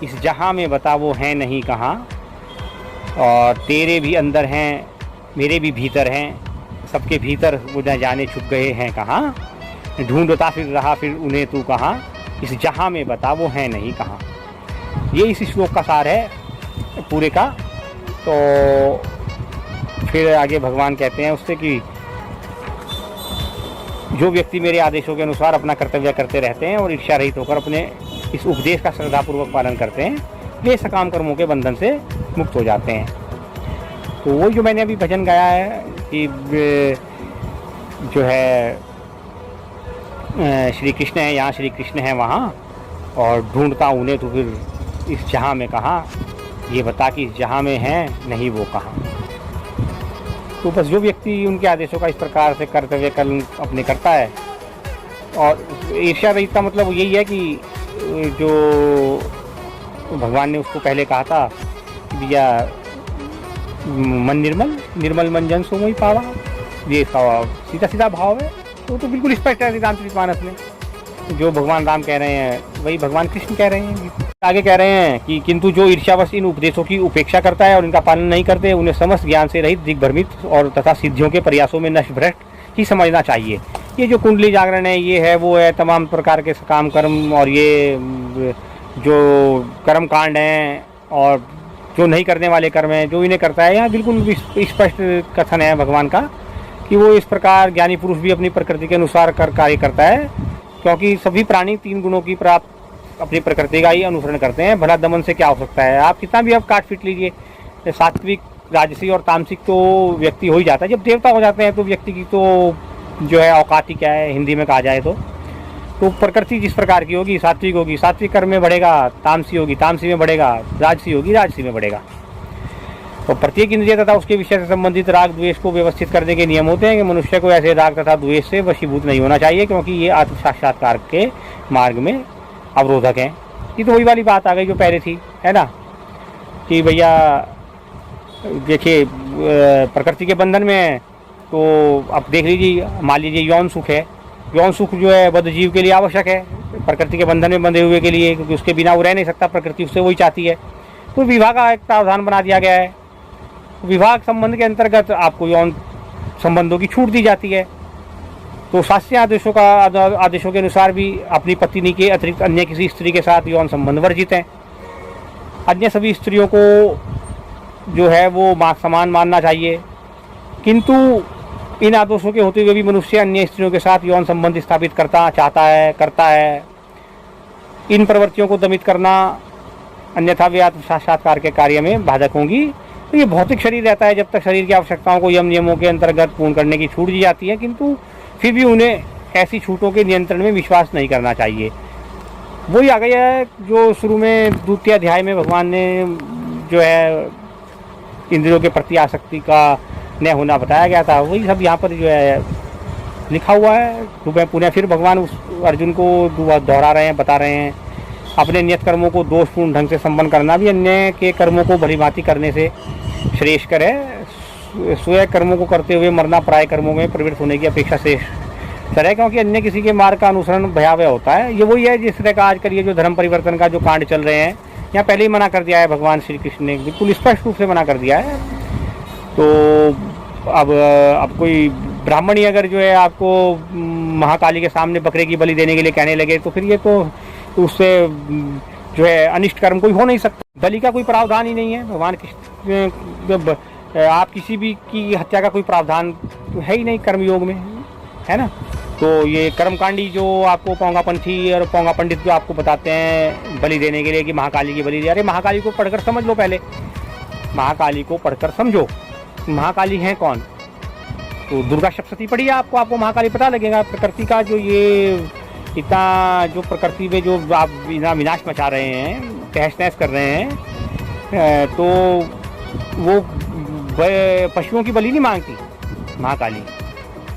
इस जहाँ में बता वो है नहीं कहाँ, और तेरे भी अंदर हैं मेरे भी भीतर हैं, सबके भीतर वो न जाने छुप गए हैं कहाँ, ढूंढता फिर रहा फिर उन्हें तू कहाँ, इस जहाँ में बता वो है नहीं कहाँ। ये इस श्लोक का सार है पूरे का। तो फिर आगे भगवान कहते हैं उससे कि जो व्यक्ति मेरे आदेशों के अनुसार अपना कर्तव्य करते रहते हैं और ईर्ष्या रहित होकर अपने इस उपदेश का श्रद्धापूर्वक पालन करते हैं, वे सकाम कर्मों के बंधन से मुक्त हो जाते हैं। तो वो जो मैंने अभी भजन गाया है कि जो है श्री कृष्ण है यहाँ, श्री कृष्ण है वहाँ, और ढूंढता उन्हें तो फिर इस जहाँ में कहाँ, ये बता कि इस जहाँ में है नहीं वो कहाँ। तो बस जो व्यक्ति उनके आदेशों का इस प्रकार से कर्तव्य अपने करता है, और ईर्ष्या रहित का मतलब यही है कि जो भगवान ने उसको पहले कहा था कि भैया मन निर्मल मन जन सोमोहि पावा, ये इसका सीधा सीधा भाव है। तो बिल्कुल स्पष्ट है रामचरितमानस में जो भगवान राम कह रहे हैं वही भगवान कृष्ण कह रहे हैं। आगे कह रहे हैं कि किंतु जो ईर्ष्यावश इन उपदेशों की उपेक्षा करता है और इनका पालन नहीं करते, उन्हें समस्त ज्ञान से रहित, दिग्भ्रमित और तथा सिद्धियों के प्रयासों में नष्ट भ्रष्ट ही समझना चाहिए। ये जो कुंडली जागरण है, ये है वो है, तमाम प्रकार के काम कर्म और ये जो कर्म कांड हैं और जो नहीं करने वाले कर्म हैं, जो इन्हें करता है, यहाँ बिल्कुल स्पष्ट कथन है भगवान का कि वो इस प्रकार ज्ञानी पुरुष भी अपनी प्रकृति के अनुसार कार्य करता है, क्योंकि सभी प्राणी 3 गुणों की प्राप्त अपनी प्रकृति का ही अनुसरण करते हैं। भला दमन से क्या हो सकता है, आप कितना भी अब काट पीट लीजिए, सात्विक, राजसी और तामसिक तो व्यक्ति हो ही जाता है। जब देवता हो जाते हैं तो व्यक्ति की तो जो है औकात ही क्या है, हिंदी में कहा जाए तो प्रकृति जिस प्रकार की होगी, सात्विक होगी, सात्विक कर्म में बढ़ेगा, तामसी होगी, तामसी में बढ़ेगा, राजसी होगी, राजसी में बढ़ेगा। तो प्रत्येक इंद्रिय तथा उसके विषय से संबंधित राग द्वेष को व्यवस्थित करने के नियम होते हैं कि मनुष्य को ऐसे राग तथा द्वेष से वशीभूत नहीं होना चाहिए, क्योंकि ये आत्म साक्षात्कार के मार्ग में अवरोधक हैं। ये तो वही वाली बात आ गई जो पहले थी, है ना, कि भैया देखिए प्रकृति के बंधन में है तो अब देख लीजिए, मान लीजिए यौन सुख है, यौन सुख जो है बद्ध जीव के लिए आवश्यक है, प्रकृति के बंधन में बंधे हुए के लिए, क्योंकि उसके बिना वो रह नहीं सकता, प्रकृति उससे वही चाहती है। तो विवाह का एक प्रावधान बना दिया गया है, विवाह संबंध के अंतर्गत आपको यौन संबंधों की छूट दी जाती है। तो शास्त्रीय आदेशों के अनुसार भी अपनी पत्नी के अतिरिक्त अन्य किसी स्त्री के साथ यौन संबंध वर्जित हैं। अन्य सभी स्त्रियों को जो है वो समान मानना चाहिए, किंतु इन आदेशों के होते हुए भी मनुष्य अन्य स्त्रियों के साथ यौन संबंध स्थापित करता है। इन प्रवृत्तियों को दमित करना, अन्यथा वे आत्म साक्षात्कार के कार्य में बाधक होंगी। तो ये भौतिक शरीर रहता है, जब तक शरीर की आवश्यकताओं को यम नियमों के अंतर्गत पूर्ण करने की छूट दी जाती है, किंतु फिर भी उन्हें ऐसी छूटों के नियंत्रण में विश्वास नहीं करना चाहिए। वही आ गया है जो शुरू में 2 अध्याय में भगवान ने जो है इंद्रियों के प्रति आसक्ति का न होना बताया गया था, वही सब यहाँ पर जो है लिखा हुआ है। सुबह पुनः फिर भगवान उस अर्जुन को दोहरा रहे हैं, बता रहे हैं अपने नियत कर्मों को दोषपूर्ण ढंग से संपन्न करना भी अन्य के कर्मों को भलीभांति करने से श्रेष्ठकर है। स्वयं कर्मों को करते हुए मरना पराये कर्मों में प्रवृत्त होने की अपेक्षा श्रेष्ठ है, क्योंकि अन्य किसी के मार्ग का अनुसरण भयावह होता है। ये वही है जिस तरह का आजकल ये जो धर्म परिवर्तन का जो कांड चल रहे हैं, यहाँ पहले ही मना कर दिया है भगवान श्री कृष्ण ने, बिल्कुल स्पष्ट रूप से मना कर दिया है। तो अब कोई ब्राह्मणी अगर जो है आपको महाकाली के सामने बकरे की बलि देने के लिए कहने लगे, तो फिर ये तो उससे जो है अनिष्ट कर्म कोई हो नहीं सकता। बलि का कोई प्रावधान ही नहीं है भगवान कृष्ण, आप किसी भी की हत्या का कोई प्रावधान तो है ही नहीं कर्मयोग में, है ना। तो ये कर्मकांडी जो आपको पौंगापंथी और पौंगा पंडित जो आपको बताते हैं बलि देने के लिए कि महाकाली की बलि दे, अरे महाकाली को पढ़कर समझ लो, पहले महाकाली को पढ़कर समझो महाकाली हैं कौन। तो दुर्गा सप्तशती पढ़िए, आपको महाकाली पता लगेगा। प्रकृति का जो ये इतना जो प्रकृति में जो आप विनाश मचा रहे हैं, तहस नहस कर रहे हैं, तो वो पशुओं की बलि नहीं मांगती महाकाली।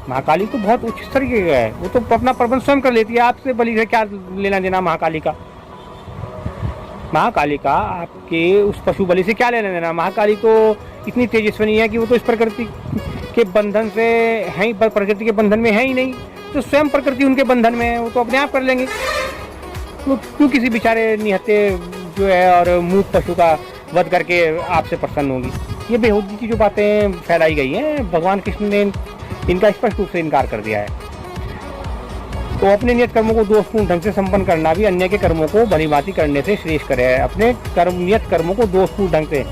महाकाली तो बहुत उच्च स्तर की है, वो तो अपना प्रबंध स्वयं कर लेती है, आपसे बलि से क्या लेना देना महाकाली का। महाकाली का आपके उस पशु बलि से क्या लेना देना। महाकाली तो इतनी तेजस्विनी है कि वो तो इस प्रकृति के बंधन से है ही, प्रकृति के बंधन में है ही नहीं, तो स्वयं प्रकृति उनके बंधन में है, वो तो अपने आप कर लेंगे। तो क्यों किसी बेचारे निहत्ते जो है और मूक पशु का वध करके आपसे प्रसन्न होगी। ये बेहूदी की जो बातें फैलाई गई हैं, भगवान कृष्ण ने इनका स्पष्ट रूप से इनकार कर दिया है। तो अपने नियत कर्मों को दोषपूर्ण ढंग से संपन्न करना भी अन्य के कर्मों को भलीभांति करने से श्रेष्ठ करे है। अपने नियत कर्मों को दोषपूर्ण ढंग से,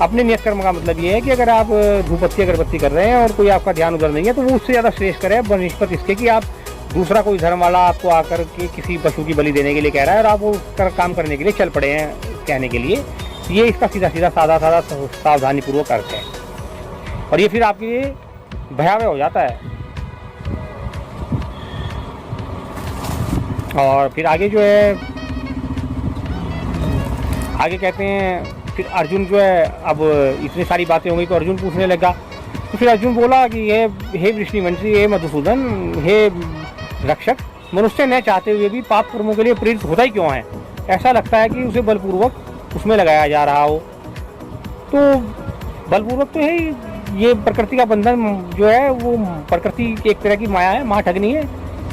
अपने नियत कर्म का मतलब ये है कि अगर आप धूपबत्ती अगरबत्ती कर रहे हैं और कोई आपका ध्यान उधर नहीं है, तो वो उससे ज़्यादा श्रेष्ठ करे बनिस्पत इसके कि आप दूसरा कोई धर्म वाला आपको आकर के किसी पशु की बलि देने के लिए कह रहा है और आप वो काम करने के लिए चल पड़े हैं कहने के लिए। ये इसका सीधा सीधा सादा सावधानी पूर्वक अर्थ है, और ये फिर आपके लिए भयावह हो जाता है। और फिर आगे जो है, आगे कहते हैं फिर अर्जुन जो है, अब इतनी सारी बातें हो गई तो अर्जुन पूछने लगा। तो फिर अर्जुन बोला कि हे वृष्णिवंशी, हे मधुसूदन, हे रक्षक, मनुष्य न चाहते हुए भी पाप कर्मों के लिए प्रेरित होता ही क्यों है। ऐसा लगता है कि उसे बलपूर्वक उसमें लगाया जा रहा हो। तो बलपूर्वक तो है ही, ये प्रकृति का बंधन जो है वो प्रकृति की एक तरह की माया है, महाठगनी है।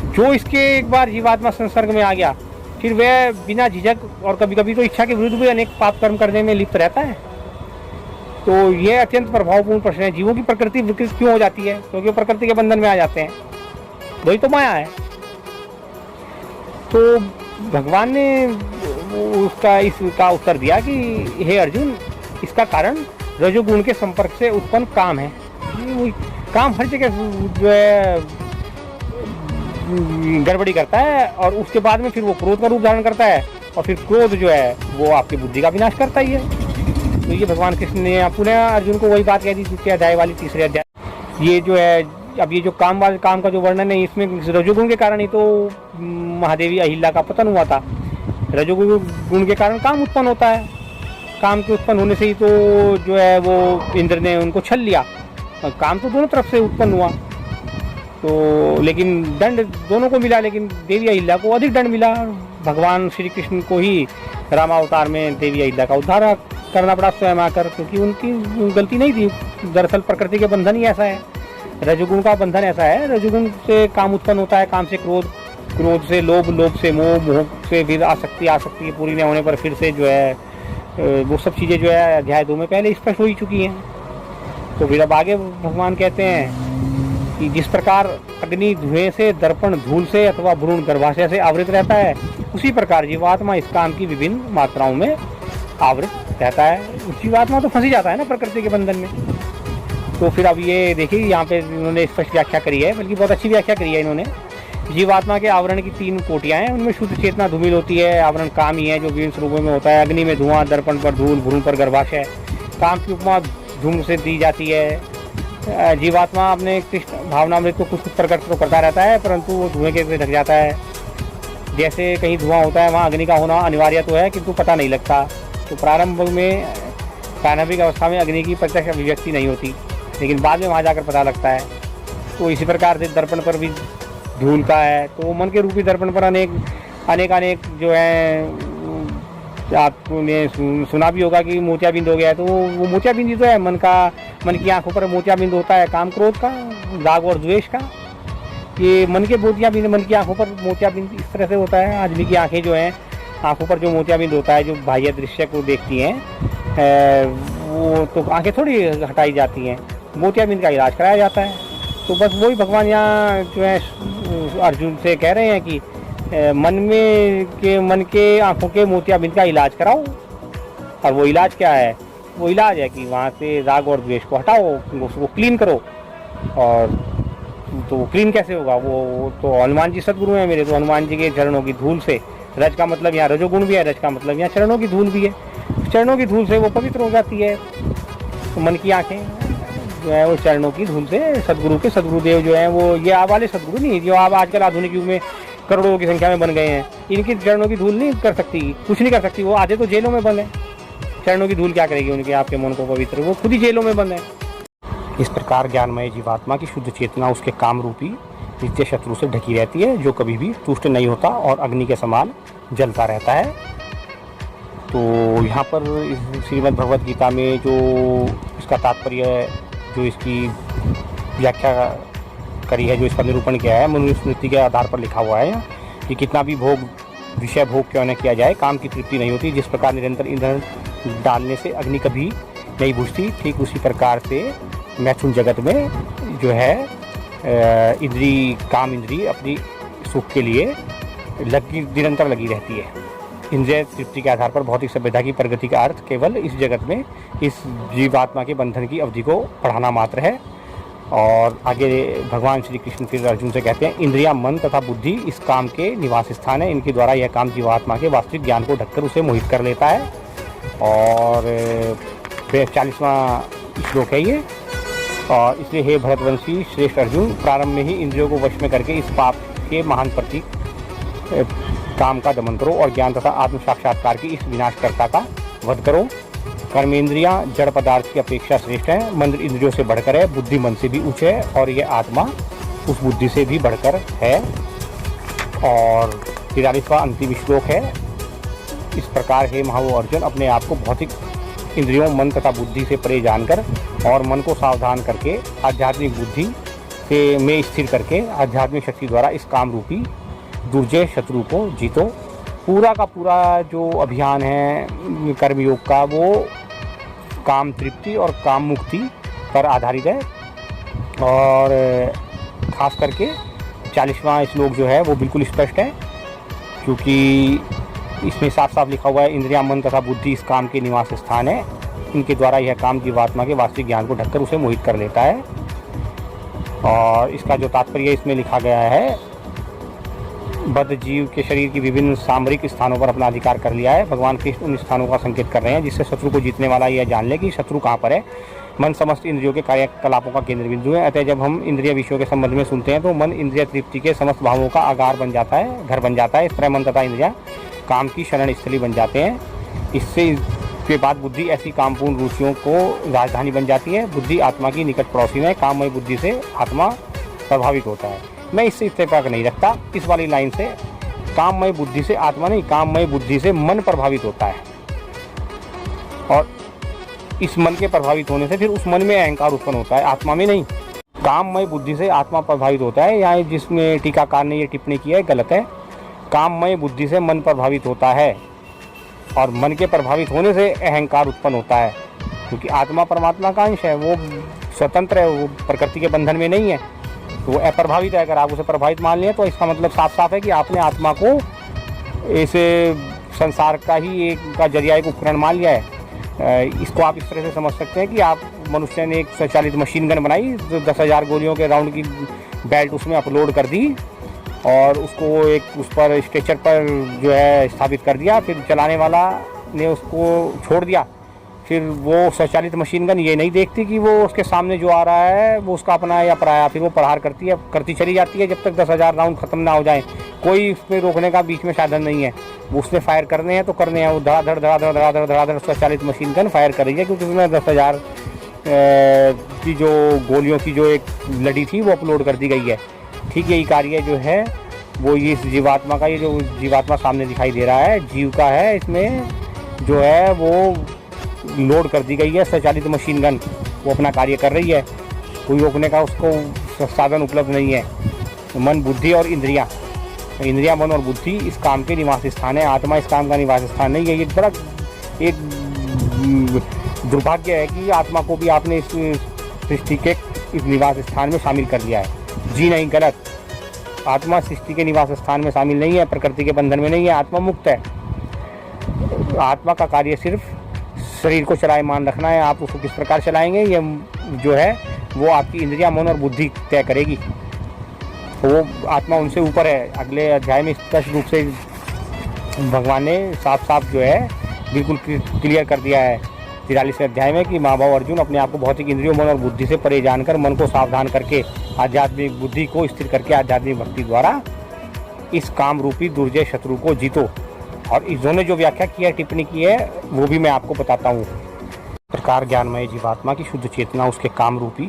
जो इसके एक बार जीवात्मा संसर्ग में आ गया, फिर वह बिना झिझक और कभी कभी तो इच्छा के विरुद्ध भी अनेक पाप कर्म करने में लिप्त रहता है। तो ये अत्यंत प्रभावपूर्ण प्रश्न है। जीवों की प्रकृति विकृत क्यों हो जाती है? क्योंकि वो प्रकृति के बंधन में आ जाते हैं, वही तो माया है। तो भगवान ने उसका इसका उत्तर दिया कि हे अर्जुन, इसका कारण रजोगुण के संपर्क से उत्पन्न काम है। काम हर जगह जो है गड़बड़ी करता है, और उसके बाद में फिर वो क्रोध का रूप धारण करता है, और फिर क्रोध जो है वो आपकी बुद्धि का विनाश करता ही है। तो ये भगवान कृष्ण ने पुनः अर्जुन को वही बात कह दी दूसरे अध्याय वाली, तीसरे अध्याय। ये जो है अब ये जो काम का जो वर्णन है, इसमें रजोगुण के कारण ही तो महादेवी अहिल्या का पतन हुआ था। रजोगुण के कारण काम उत्पन्न होता है, काम के उत्पन्न होने से ही तो जो है वो इंद्र ने उनको छल लिया। काम तो दोनों तरफ से उत्पन्न हुआ, तो लेकिन दंड दोनों को मिला, लेकिन देवी अहिल्या को अधिक दंड मिला। भगवान श्री कृष्ण को ही रामावतार में देवी अहिल्या का उद्धार करना पड़ा स्वयं आकर, क्योंकि उनकी गलती नहीं थी। दरअसल प्रकृति के बंधन ही ऐसा है, रजोगुण का बंधन ऐसा है। रजोगुण से काम उत्पन्न होता है, काम से क्रोध, क्रोध से लोभ, लोभ से मोह, मोह से फिर आसक्ति पूरी न होने पर फिर से जो है वो सब चीज़ें जो है अध्याय 2 में पहले स्पष्ट हो ही चुकी हैं। तो फिर अब आगे भगवान कहते हैं कि जिस प्रकार अग्नि धुएं से, दर्पण धूल से अथवा भ्रूण गर्भाशय से आवृत रहता है, उसी प्रकार जीवात्मा इस काम की विभिन्न मात्राओं में आवृत रहता है। जीवात्मा तो फंसी जाता है ना प्रकृति के बंधन में। तो फिर अब ये देखिए यहाँ पे इन्होंने स्पष्ट व्याख्या करी है, बल्कि बहुत अच्छी व्याख्या करी है इन्होंने। जीवात्मा के आवरण की 3 कोटियाँ हैं, उनमें शुद्ध चेतना धूमिल होती है। आवरण काम ही है जो विभिन्न स्वरूपों में होता है। अग्नि में धुआं, दर्पण पर धूल, भ्रूण पर गर्भाशय। काम की उपमा धूम से दी जाती है। जीवात्मा अपने कृष्ण भावनामृत को कुछ प्रकट तो करता रहता है, परंतु वो धुएं के ढक जाता है। जैसे कहीं धुआं होता है वहाँ अग्नि का होना अनिवार्य तो है, किंतु पता नहीं लगता। तो प्रारंभ में प्रारंभिक अवस्था में अग्नि की प्रत्यक्ष अभिव्यक्ति नहीं होती, लेकिन बाद में वहाँ जाकर पता लगता है। तो इसी प्रकार से दर्पण पर भी धूल का है, तो मन के रूपी दर्पण पर अनेक जो है, आपने सुना भी होगा कि मोतियाबिंद हो गया है। तो वो मोतियाबिंद ही तो है, मन की आंखों पर मोतियाबिंद होता है, काम क्रोध का, राग और द्वेष का। ये मन के मोतियाबिंद, मन की आंखों पर मोतियाबिंद इस तरह से होता है। आदमी की आंखें जो हैं, आंखों पर जो मोतियाबिंद होता है, जो बाह्य दृश्य को देखती हैं, वो तो आंखें थोड़ी हटाई जाती हैं, मोतियाबिंद का इलाज कराया जाता है। तो बस वही भगवान यहाँ जो है अर्जुन से कह रहे हैं कि मन के आंखों के मोतियाबिंद का इलाज कराओ। और वो इलाज क्या है? वो इलाज है कि वहाँ से राग और द्वेष को हटाओ, उसको क्लीन करो। और तो वो क्लीन कैसे होगा? वो तो हनुमान जी सदगुरु हैं मेरे, तो हनुमान जी के चरणों की धूल से, रज का मतलब यहाँ रजोगुण भी है, रज का मतलब यहाँ चरणों की धूल भी है। चरणों की धूल से वो पवित्र हो जाती है। तो मन की आंखें जो है वो चरणों की धूल से, सदगुरुदेव जो हैं वो ये आप वाले सदगुरु नहीं जो आप आजकल आधुनिक युग में करोड़ों की संख्या में बन गए हैं, इनकी चरणों की धूल नहीं कर सकती, कुछ नहीं कर सकती। वो आधे तो जेलों में बंद है, चरणों की धूल क्या करेगी उनके आपके मन को पवित्र? वो खुद ही जेलों में बंद है। इस प्रकार ज्ञानमय जीवात्मा की शुद्ध चेतना उसके काम रूपी नित्य शत्रु से ढकी रहती है, जो कभी भी तुष्ट नहीं होता और अग्नि के समान जलता रहता है। तो यहाँ पर श्रीमद् भगवद गीता में जो इसका तात्पर्य, जो इसकी व्याख्या करी है, जो इसका निरूपण किया है, मनुस्मृति के आधार पर लिखा हुआ है कि कितना भी विषय भोग क्यों न किया जाए, काम की तृप्ति नहीं होती। जिस प्रकार निरंतर ईंधन डालने से अग्नि कभी नहीं बुझती, ठीक उसी प्रकार से मैथुन जगत में जो है काम इंद्री अपनी सुख के लिए निरंतर लगी रहती है। इंद्रिय तृप्ति के आधार पर भौतिक सभ्यता की प्रगति का अर्थ केवल इस जगत में इस जीवात्मा के बंधन की अवधि को बढ़ाना मात्र है। और आगे भगवान श्री कृष्ण फिर अर्जुन से कहते हैं, इंद्रिया, मन तथा बुद्धि इस काम के निवास स्थान है। इनके द्वारा यह काम जीवात्मा के वास्तविक ज्ञान को ढककर उसे मोहित कर लेता है। और 40वां श्लोक है ये। और इसलिए हे भरतवंशी श्रेष्ठ अर्जुन, प्रारंभ में ही इंद्रियों को वश में करके इस पाप के महान प्रतीक काम का दमन करो और ज्ञान तथा आत्म साक्षात्कार की इस विनाशकर्ता का वध करो। कर्मेंद्रियां जड़ पदार्थ की अपेक्षा श्रेष्ठ है, मन इंद्रियों से बढ़कर है, बुद्धि मन से भी उच्च है और यह आत्मा उस बुद्धि से भी बढ़कर है। और 43वां अंतिम श्लोक है, इस प्रकार हे महावो अर्जुन, अपने आप को भौतिक इंद्रियों, मन तथा बुद्धि से परे जानकर और मन को सावधान करके आध्यात्मिक बुद्धि से में स्थिर करके आध्यात्मिक शक्ति द्वारा इस काम रूपी दुर्जय शत्रु को जीतो। पूरा का पूरा जो अभियान है कर्मयोग का, वो काम तृप्ति और काम मुक्ति पर आधारित है। और ख़ास करके 40वां श्लोक जो है वो बिल्कुल स्पष्ट है, क्योंकि इसमें साफ साफ लिखा हुआ है, इंद्रियां, मन तथा बुद्धि इस काम के निवास स्थान है। इनके द्वारा यह काम जीवात्मा के वास्तविक ज्ञान को ढककर उसे मोहित कर लेता है। और इसका जो तात्पर्य इसमें लिखा गया है, बद्ध जीव के शरीर की विभिन्न सामरिक स्थानों पर अपना अधिकार कर लिया है। भगवान कृष्ण उन स्थानों का संकेत कर रहे हैं जिससे शत्रु को जीतने वाला यह जान ले कि शत्रु कहाँ पर है। मन समस्त इंद्रियों के कार्यकलापों का केंद्र बिंदु है। अतः जब हम इंद्रिय विषयों के संबंध में सुनते हैं तो मन इंद्रिय तृप्ति के समस्त भावों का आगार बन जाता है, घर बन जाता है। इस तरह मन तथा इंद्रियां काम की शरण स्थली बन जाते हैं। इसके बाद बुद्धि ऐसी कामपूर्ण रुचियों को राजधानी बन जाती है। बुद्धि आत्मा की निकट पड़ोसी में, काममय बुद्धि से आत्मा प्रभावित होता है। मैं इससे इत्तेफाक नहीं रखता, इस वाली लाइन से काममय बुद्धि से आत्मा नहीं, काममय बुद्धि से मन प्रभावित होता है। और इस मन के प्रभावित होने से फिर उस मन में अहंकार उत्पन्न होता है, आत्मा में नहीं। काममय बुद्धि से आत्मा प्रभावित होता है, यहाँ जिसमें टीकाकार ने ये टिप्पणी की है गलत है। काममय बुद्धि से मन प्रभावित होता है और मन के प्रभावित होने से अहंकार उत्पन्न होता है, क्योंकि आत्मा परमात्मा का अंश है, वो स्वतंत्र है, वो प्रकृति के बंधन में नहीं है, तो वो अप्रभावित है। अगर आप उसे प्रभावित मान लें तो इसका मतलब साफ साफ है कि आपने आत्मा को इस संसार का ही एक का जरिया, एक उपकरण मान लिया है। इसको आप इस तरह से समझ सकते हैं कि आप मनुष्य ने एक स्वचालित मशीन गन बनाई, जो 10,000 गोलियों के राउंड की बेल्ट उसमें अपलोड कर दी और उसको एक उस पर स्ट्रेचर पर जो है स्थापित कर दिया, फिर चलाने वाला ने उसको छोड़ दिया। फिर वो स्वचालित मशीन गन ये नहीं देखती कि वो उसके सामने जो आ रहा है वो उसका अपना है या पराया, फिर वो प्रहार करती चली जाती है जब तक 10,000 राउंड ख़त्म ना हो जाए। कोई उसमें रोकने का बीच में साधन नहीं है, वो उसने फायर करने हैं तो करने हैं। वो धड़ाधड़ स्वचालित मशीन गन फायर कर रही है, क्योंकि उसमें 10,000 की जो गोलियों की जो एक लड़ी थी वो अपलोड कर दी गई है। ठीक यही कार्य जो है वो ये जीवात्मा का, ये जो जीवात्मा सामने दिखाई दे रहा है जीव का है, इसमें जो है वो लोड कर दी गई है स्वचालित मशीन गन, वो अपना कार्य कर रही है, कोई रोकने का उसको साधन उपलब्ध नहीं है। मन, बुद्धि और इंद्रियां, मन और बुद्धि इस काम के निवास स्थान है, आत्मा इस काम का निवास स्थान नहीं है। ये बड़ा एक दुर्भाग्य है कि आत्मा को भी आपने इस सृष्टि के इस निवास स्थान में शामिल कर लिया है। जी नहीं, गलत। आत्मा सृष्टि के निवास स्थान में शामिल नहीं है, प्रकृति के बंधन में नहीं है, आत्मा मुक्त है। आत्मा का कार्य सिर्फ शरीर को चलायमान रखना है। आप उसको किस प्रकार चलाएंगे ये जो है वो आपकी इंद्रियां, मन और बुद्धि तय करेगी। तो वो आत्मा उनसे ऊपर है। अगले अध्याय में स्पष्ट रूप से भगवान ने साफ साफ जो है बिल्कुल क्लियर कर दिया है 43वें अध्याय में कि माँ बाप अर्जुन अपने आप को भौतिक इंद्रियों, मन और बुद्धि से परे जानकर मन को सावधान करके आध्यात्मिक बुद्धि को स्थिर करके आध्यात्मिक भक्ति द्वारा इस काम रूपी दुर्जय शत्रु को जीतो। और इन्होंने जो व्याख्या की है, टिप्पणी की है, वो भी मैं आपको बताता हूँ। प्रकार ज्ञानमय जीवात्मा की शुद्ध चेतना उसके काम रूपी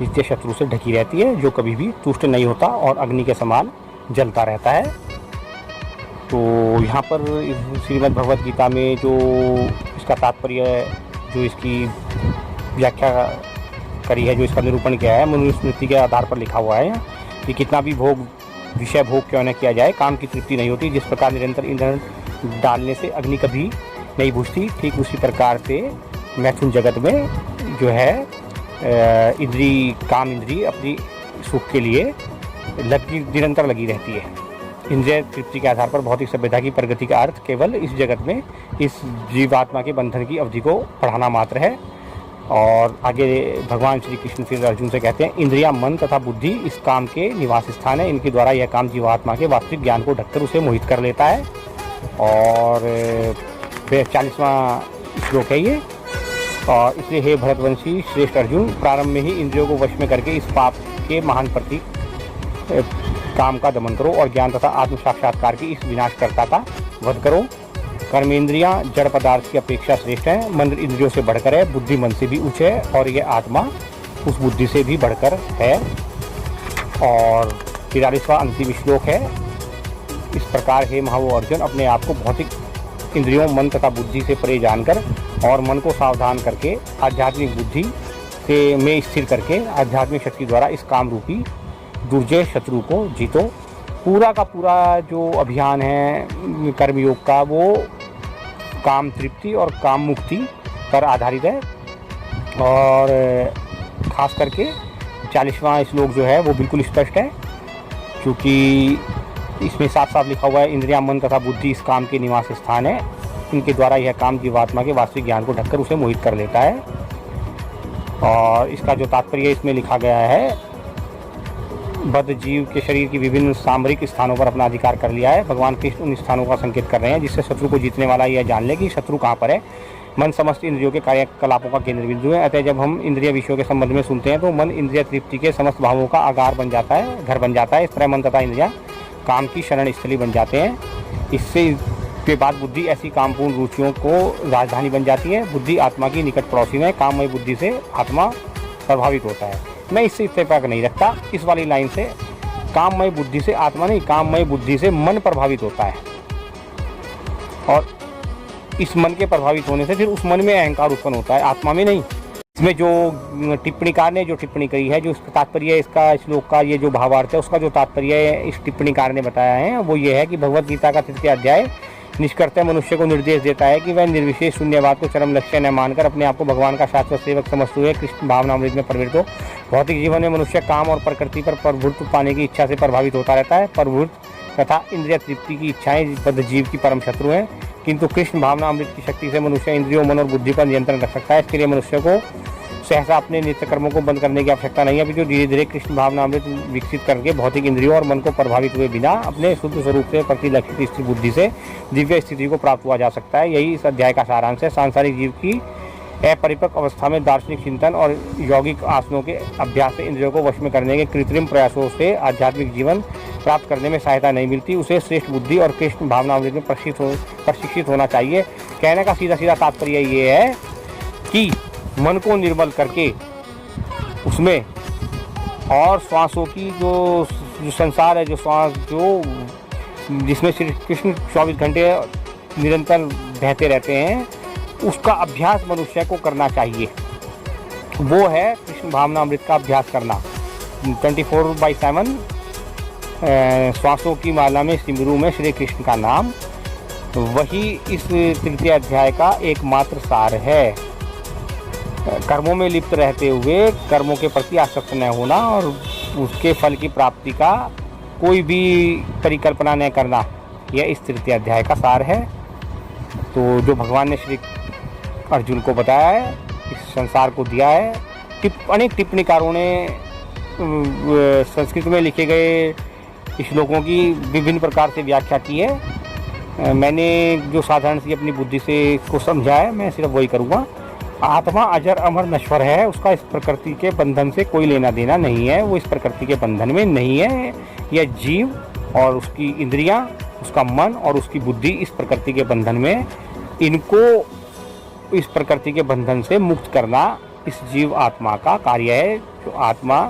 नित्य शत्रु से ढकी रहती है, जो कभी भी तुष्ट नहीं होता और अग्नि के समान जलता रहता है। तो यहाँ पर श्रीमद् भगवद गीता में जो इसका तात्पर्य, जो इसकी व्याख्या करी है, जो इसका निरूपण किया है, मनुस्मृति के आधार पर लिखा हुआ है कि कितना भी विषय भोग क्यों न किया जाए, काम की तृप्ति नहीं होती। जिस प्रकार निरंतर ईंधन डालने से अग्नि कभी नहीं बुझती, ठीक उसी प्रकार से मैथुन जगत में जो है काम इंद्री अपनी सुख के लिए निरंतर लगी रहती है। इंद्रिय तृप्ति के आधार पर भौतिक सभ्यता की प्रगति का अर्थ केवल इस जगत में इस जीवात्मा के बंधन की अवधि को बढ़ाना मात्र है। और आगे भगवान श्री कृष्ण फिर अर्जुन से कहते हैं, इंद्रियां, मन तथा बुद्धि इस काम के निवास स्थान है। इनके द्वारा यह काम जीवात्मा के वास्तविक ज्ञान को ढककर उसे मोहित कर लेता है। और फिर 40वां श्लोक है ये। और इसलिए हे भरतवंशी श्रेष्ठ अर्जुन, प्रारंभ में ही इंद्रियों को वश में करके इस पाप के महान प्रतीक काम का दमन करो और ज्ञान तथा आत्म साक्षात्कार की इस विनाशकर्ता का वध करो। कर्मेंद्रियां जड़ पदार्थ की अपेक्षा श्रेष्ठ है, मन इंद्रियों से बढ़कर है, बुद्धि मन से भी उच्च है और यह आत्मा उस बुद्धि से भी बढ़कर है। और 43वां अंतिम श्लोक है, इस प्रकार हे महावो अर्जुन, अपने आप को भौतिक इंद्रियों, मन तथा बुद्धि से परे जानकर और मन को सावधान करके आध्यात्मिक बुद्धि से में स्थिर करके आध्यात्मिक शक्ति द्वारा इस काम रूपी दुर्जय शत्रु को जीतो। पूरा का पूरा जो अभियान है कर्मयोग का, वो काम तृप्ति और काम मुक्ति पर आधारित है। और ख़ास करके 40वां श्लोक जो है वो बिल्कुल स्पष्ट है, क्योंकि इसमें साफ साफ लिखा हुआ है इंद्रिया, मन तथा बुद्धि इस काम के निवास स्थान है। इनके द्वारा यह काम जीवात्मा के वास्तविक ज्ञान को ढककर उसे मोहित कर लेता है। और इसका जो तात्पर्य इसमें लिखा गया है, बद्ध जीव के शरीर की विभिन्न सामरिक स्थानों पर अपना अधिकार कर लिया है। भगवान कृष्ण उन स्थानों का संकेत कर रहे हैं जिससे शत्रु को जीतने वाला यह जान ले कि शत्रु कहाँ पर है। मन समस्त इंद्रियों के कार्यकलापों का केंद्र बिंदु है। अतः जब हम इंद्रिय विषयों के संबंध में सुनते हैं तो मन इंद्रिय तृप्ति के समस्त भावों का आगार बन जाता है, घर बन जाता है। इस तरह मन तथा इंद्रिया काम की शरण स्थली बन जाते हैं। इससे के बाद बुद्धि ऐसी कामपूर्ण रुचियों को राजधानी बन जाती है। बुद्धि आत्मा की निकट पड़ोसी में, काममय बुद्धि से आत्मा प्रभावित होता है। मैं इससे इत्तेफाक नहीं रखता, इस वाली लाइन से काममय बुद्धि से आत्मा नहीं, काममय बुद्धि से मन प्रभावित होता है। और इस मन के प्रभावित होने से फिर उस मन में अहंकार उत्पन्न होता है, आत्मा में नहीं। इसमें जो टिप्पणीकार ने जो टिप्पणी करी है, जो इसका तात्पर्य, इसका श्लोक का ये जो भावार्थ है, उसका जो तात्पर्य इस टिप्पणीकार ने बताया है वो ये है कि भगवद गीता का 3य अध्याय निष्कर्षतः मनुष्य को निर्देश देता है कि वह निर्विशेष शून्यवाद को चरम लक्ष्य न मानकर अपने आप को भगवान का शाश्वत सेवक समझते हुए कृष्ण भावनामृत में प्रवृत्त हो। भौतिक जीवन में मनुष्य काम और प्रकृति पर प्रभुत्व पाने की इच्छा से प्रभावित होता रहता है। प्रभुत्व तथा इंद्रिय तृप्ति की इच्छाएं बद्ध जीव की परम शत्रु हैं, किंतु कृष्ण भावना अमृत की शक्ति से मनुष्य इंद्रियों, मन और बुद्धि पर नियंत्रण रख सकता है। इसके लिए मनुष्य को सहसा अपने नित्य कर्मों को बंद करने की आवश्यकता नहीं है, अभी जो धीरे धीरे कृष्ण भावना अमृत विकसित करके भौतिक इंद्रियों और मन को प्रभावित हुए बिना अपने शुद्ध स्वरूप से प्रतिलक्षित स्थिर बुद्धि से दिव्य स्थिति को प्राप्त हुआ जा सकता है। यही इस अध्याय का सारांश है। सांसारिक जीव की अपरिपक्व अवस्था में दार्शनिक चिंतन और यौगिक आसनों के अभ्यास से इंद्रियों को वश में करने के कृत्रिम प्रयासों से आध्यात्मिक जीवन प्राप्त करने में सहायता नहीं मिलती। उसे श्रेष्ठ बुद्धि और कृष्ण भावना अमृत में प्रशिक्षित होना चाहिए। कहने का सीधा सीधा तात्पर्य ये है कि मन को निर्मल करके उसमें और श्वासों की जो संसार है, जो श्वास जो जिसमें श्री कृष्ण 24 घंटे निरंतर बहते रहते हैं, उसका अभ्यास मनुष्य को करना चाहिए। वो है कृष्ण भावना अमृत का अभ्यास करना। 24/7 श्वासों की माला में सिमरू में श्री कृष्ण का नाम, वही इस 3य अध्याय का एकमात्र सार है। कर्मों में लिप्त रहते हुए कर्मों के प्रति आसक्त न होना और उसके फल की प्राप्ति का कोई भी परिकल्पना न करना, यह इस 3य अध्याय का सार है। तो जो भगवान ने श्री अर्जुन को बताया है, इस संसार को दिया है। अनेक टिप्पणीकारों ने संस्कृत में लिखे गए श्लोकों की विभिन्न प्रकार से व्याख्या की है। मैंने जो साधारण सी अपनी बुद्धि से इसको समझा है, मैं सिर्फ वही करूँगा। आत्मा अजर अमर नश्वर है, उसका इस प्रकृति के बंधन से कोई लेना देना नहीं है, वो इस प्रकृति के बंधन में नहीं है। यह जीव और उसकी इंद्रियां, उसका मन और उसकी बुद्धि इस प्रकृति के बंधन में, इनको इस प्रकृति के बंधन से मुक्त करना इस जीव आत्मा का कार्य है। जो आत्मा,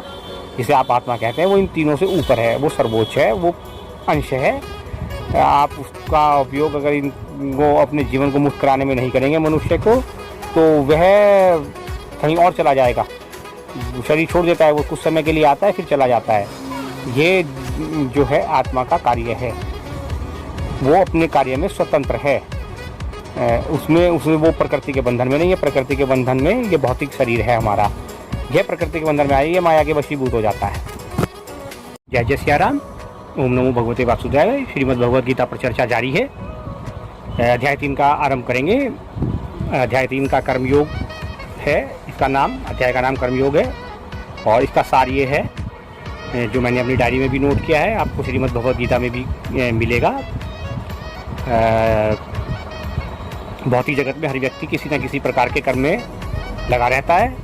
जिसे आप आत्मा कहते हैं, वो इन तीनों से ऊपर है, वो सर्वोच्च है, वो अंश है। आप उसका उपयोग अगर इनको अपने जीवन को मुक्त कराने में नहीं करेंगे मनुष्य को, तो वह कहीं और चला जाएगा, शरीर छोड़ देता है, वो कुछ समय के लिए आता है फिर चला जाता है। ये जो है आत्मा का कार्य है, वो अपने कार्य में स्वतंत्र है। उसमें वो प्रकृति के बंधन में नहीं है। प्रकृति के बंधन में ये भौतिक शरीर है हमारा, यह प्रकृति के बंधन में आई, ये माया के वशीभूत हो जाता है। जय जय सिया राम। ओम नमो भगवते वासुदेवाय। श्रीमद् भगवद गीता पर चर्चा जारी है। अध्याय 3 का आरंभ करेंगे। अध्याय 3 का कर्मयोग है, इसका नाम, अध्याय का नाम कर्मयोग है। और इसका सार ये है, जो मैंने अपनी डायरी में भी नोट किया है, आपको श्रीमद् भगवद गीता में भी मिलेगा। भौतिक जगत में हर व्यक्ति किसी न किसी प्रकार के कर्म में लगा रहता है।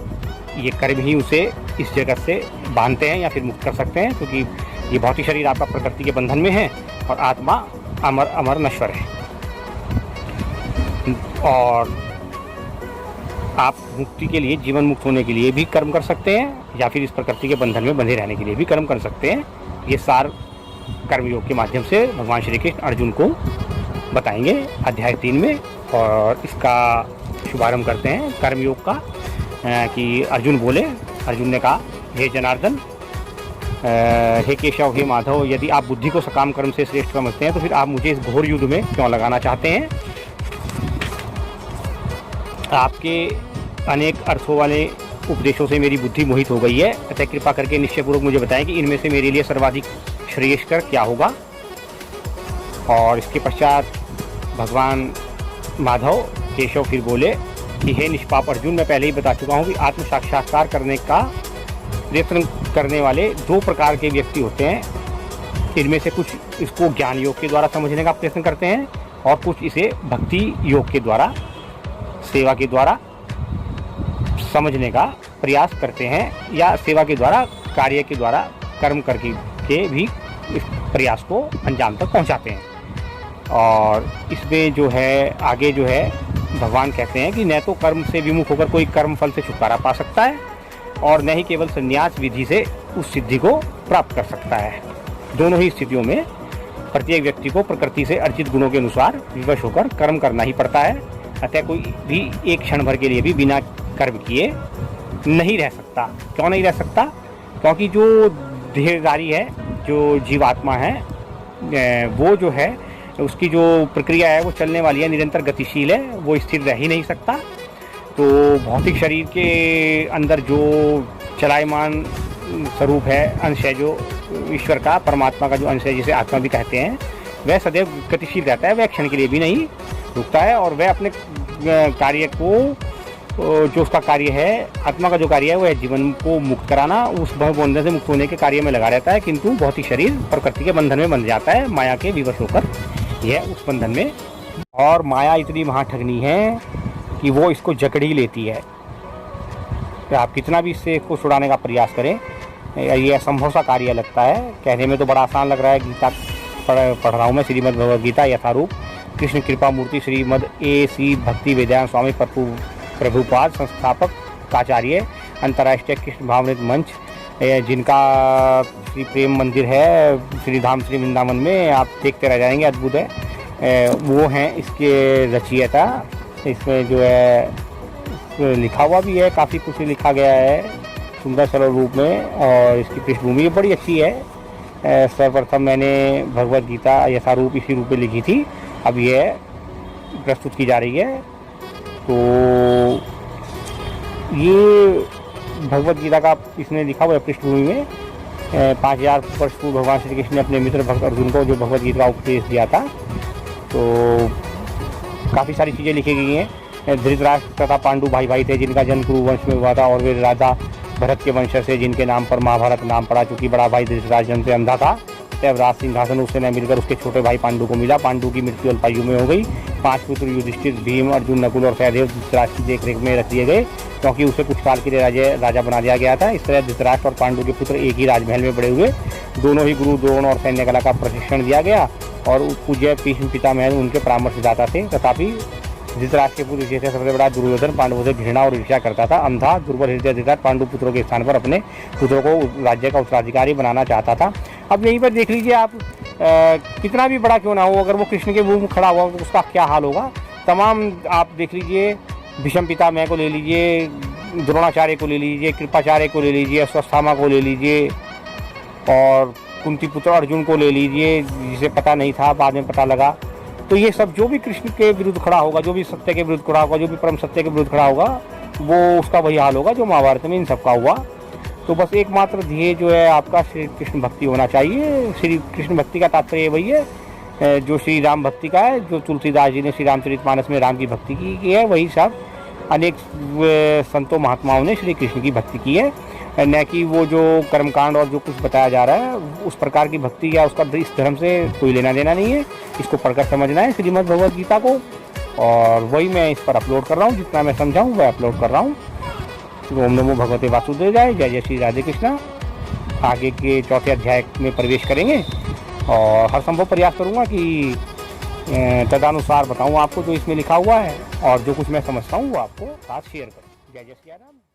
ये कर्म ही उसे इस जगत से बांधते हैं या फिर मुक्त कर सकते हैं, क्योंकि ये भौतिक शरीर आपका प्रकृति के बंधन में है और आत्मा अमर अमर नश्वर है। और आप मुक्ति के लिए, जीवन मुक्त होने के लिए भी कर्म कर सकते हैं, या फिर इस प्रकृति के बंधन में बंधे रहने के लिए भी कर्म कर सकते हैं। ये सार कर्मयोग के माध्यम से भगवान श्री कृष्ण अर्जुन को बताएंगे अध्याय 3 में। और इसका शुभारंभ करते हैं कर्मयोग का, कि अर्जुन बोले, अर्जुन ने कहा, हे जनार्दन, हे केशव, हे माधव, यदि आप बुद्धि को सकाम कर्म से श्रेष्ठ समझते हैं तो फिर आप मुझे इस घोर युद्ध में क्यों लगाना चाहते हैं। आपके अनेक अर्थों वाले उपदेशों से मेरी बुद्धि मोहित हो गई है, अतः कृपा करके निश्चयपूर्वक मुझे बताएं कि इनमें से मेरे लिए सर्वाधिक श्रेयस्कर क्या होगा। और इसके पश्चात भगवान माधव केशव फिर बोले कि हे निष्पाप अर्जुन, मैं पहले ही बता चुका हूँ कि आत्म साक्षात्कार करने का प्रयत्न करने वाले दो प्रकार के व्यक्ति होते हैं। इनमें से कुछ इसको ज्ञान योग के द्वारा समझने का प्रयत्न करते हैं और कुछ इसे भक्ति योग के द्वारा, सेवा के द्वारा समझने का प्रयास करते हैं, या सेवा के द्वारा, कार्य के द्वारा, कर्म करके भी इस प्रयास को अंजाम तक पहुंचाते हैं। और इसमें जो है आगे जो है भगवान कहते हैं कि न तो कर्म से विमुख होकर कोई कर्म फल से छुटकारा पा सकता है और न ही केवल संन्यास विधि से उस सिद्धि को प्राप्त कर सकता है। दोनों ही स्थितियों में प्रत्येक व्यक्ति को प्रकृति से अर्जित गुणों के अनुसार विवश होकर कर्म करना ही पड़ता है। अतः कोई भी एक क्षण भर के लिए भी बिना कर्म किए नहीं रह सकता। क्यों नहीं रह सकता? क्योंकि जो देहधारी है, जो जीवात्मा है, वो जो है उसकी जो प्रक्रिया है वो चलने वाली है, निरंतर गतिशील है, वो स्थिर रह ही नहीं सकता। तो भौतिक शरीर के अंदर जो चलायमान स्वरूप है, अंश है, जो ईश्वर का, परमात्मा का जो अंश है, जिसे आत्मा भी कहते हैं, वह सदैव गतिशील रहता है, वह क्षण के लिए भी नहीं रुकता है। और वह अपने कार्य को, जो उसका कार्य है, आत्मा का जो कार्य है, वह जीवन को मुक्त कराना, उस बंधन से मुक्त होने के कार्य में लगा रहता है। किंतु भौतिक शरीर प्रकृति के बंधन में बंध जाता है, माया के विवश होकर यह उस बंधन में। और माया इतनी महाठगनी है कि वो इसको जकड़ ही लेती है। तो आप कितना भी इससे को छुड़ाने का प्रयास करें, ये असंभव सा कार्य लगता है। कहने में तो बड़ा आसान लग रहा है। गीता पढ़ रहा हूँ मैं, श्रीमद् भगवद गीता यथारूप, कृष्ण कृपा मूर्ति श्रीमद् A.C. भक्ति वेदांत स्वामी प्रभुपाद, संस्थापक आचार्य, अंतर्राष्ट्रीय कृष्ण भावनित मंच, जिनका श्री प्रेम मंदिर है श्री धाम श्री वृंदावन में, आप देखते रह जाएंगे, अद्भुत है। वो हैं इसके रचयिता। इसमें जो है लिखा हुआ भी है, काफ़ी कुछ लिखा गया है सुंदर सरल रूप में, और इसकी पृष्ठभूमि बड़ी अच्छी है। सर्वप्रथम मैंने भगवद गीता यथारूप इसी रूप में लिखी थी, अब यह प्रस्तुत की जा रही है। तो ये भगवद गीता का इसने लिखा हुआ है पृष्ठभूमि में। 5000 वर्ष पूर्व भगवान श्री कृष्ण ने अपने मित्र भक्त अर्जुन को जो भगवद गीता का उपदेश दिया था। तो काफ़ी सारी चीज़ें लिखी गई हैं। धृतराष्ट्र तथा पांडु भाई भाई थे, जिनका जन्म कुरु वंश में हुआ था, और वे राजा भरत के वंश से, जिनके नाम पर महाभारत नाम पड़ा। चूँकि बड़ा भाई धृतराष्ट्र जन्म से अंधा था, तब राज सिंहासन उससे न मिलकर उसके छोटे भाई पांडु को मिला। पांडु की मृत्यु अल्पायु में हो गई। 5 पुत्र युधिष्ठिर, भीम, अर्जुन, नकुल और सहदेव धृतराष्ट्र की देखरेख में रख दिए गए, क्योंकि उसे कुछ काल के लिए राजा बना दिया गया था। इस तरह धृतराष्ट्र और पांडु के पुत्र एक ही राजमहल में बड़े हुए। दोनों ही गुरु द्रोण और सैन्य कला का प्रशिक्षण दिया गया, और पूज्य भीष्म पितामह उनके परामर्शदाता थे। तथापि धृतराष्ट्र के पुत्र जैसे सबसे बड़ा दुर्योधन पांडवों से घृणा और ईर्ष्या करता था। अंधा दुर्बल हृदय धृतराष्ट्र पांडु पुत्रों के स्थान पर अपने पुत्रों को राज्य का उत्तराधिकारी बनाना चाहता था। अब यहीं पर देख लीजिए आप, कितना भी बड़ा क्यों ना हो, अगर वो कृष्ण के मुंह में खड़ा हुआ तो उसका क्या हाल होगा। तमाम आप देख लीजिए, भीष्म पितामह को ले लीजिए, द्रोणाचार्य को ले लीजिए, कृपाचार्य को ले लीजिए, अश्वत्थामा को ले लीजिए, और कुंती पुत्र अर्जुन को ले लीजिए, जिसे पता नहीं था, बाद में पता लगा। तो ये सब जो भी कृष्ण के विरुद्ध खड़ा होगा, जो भी सत्य के विरुद्ध खड़ा होगा, जो भी परम सत्य के विरुद्ध खड़ा होगा, वो उसका वही हाल होगा जो महाभारत में इन सब का हुआ। तो बस एकमात्र ध्येय जो है आपका श्री कृष्ण भक्ति होना चाहिए। श्री कृष्ण भक्ति का तात्पर्य वही है जो श्री राम भक्ति का है, जो तुलसीदास जी ने श्री रामचरितमानस में राम की भक्ति की है, वही सब अनेक संतों महात्माओं ने श्री कृष्ण की भक्ति की है। न कि वो जो कर्मकांड और जो कुछ बताया जा रहा है, उस प्रकार की भक्ति या उसका इस धर्म से कोई लेना देना नहीं है। इसको पढ़कर समझना है श्रीमद् भगवद गीता को, और वही मैं इस पर अपलोड कर रहा हूँ। जितना मैं समझाऊँ वह अपलोड कर रहा हूँ। ओम नमो भगवते वासुदेवाय, जय जय श्री राधे कृष्णा। आगे के 4थे अध्याय में प्रवेश करेंगे, और हर संभव प्रयास करूँगा कि तदनुसार बताऊँ आपको जो इसमें लिखा हुआ है, और जो कुछ मैं समझता हूँ वो आपको साथ शेयर करूँ। जय जय श्री राम।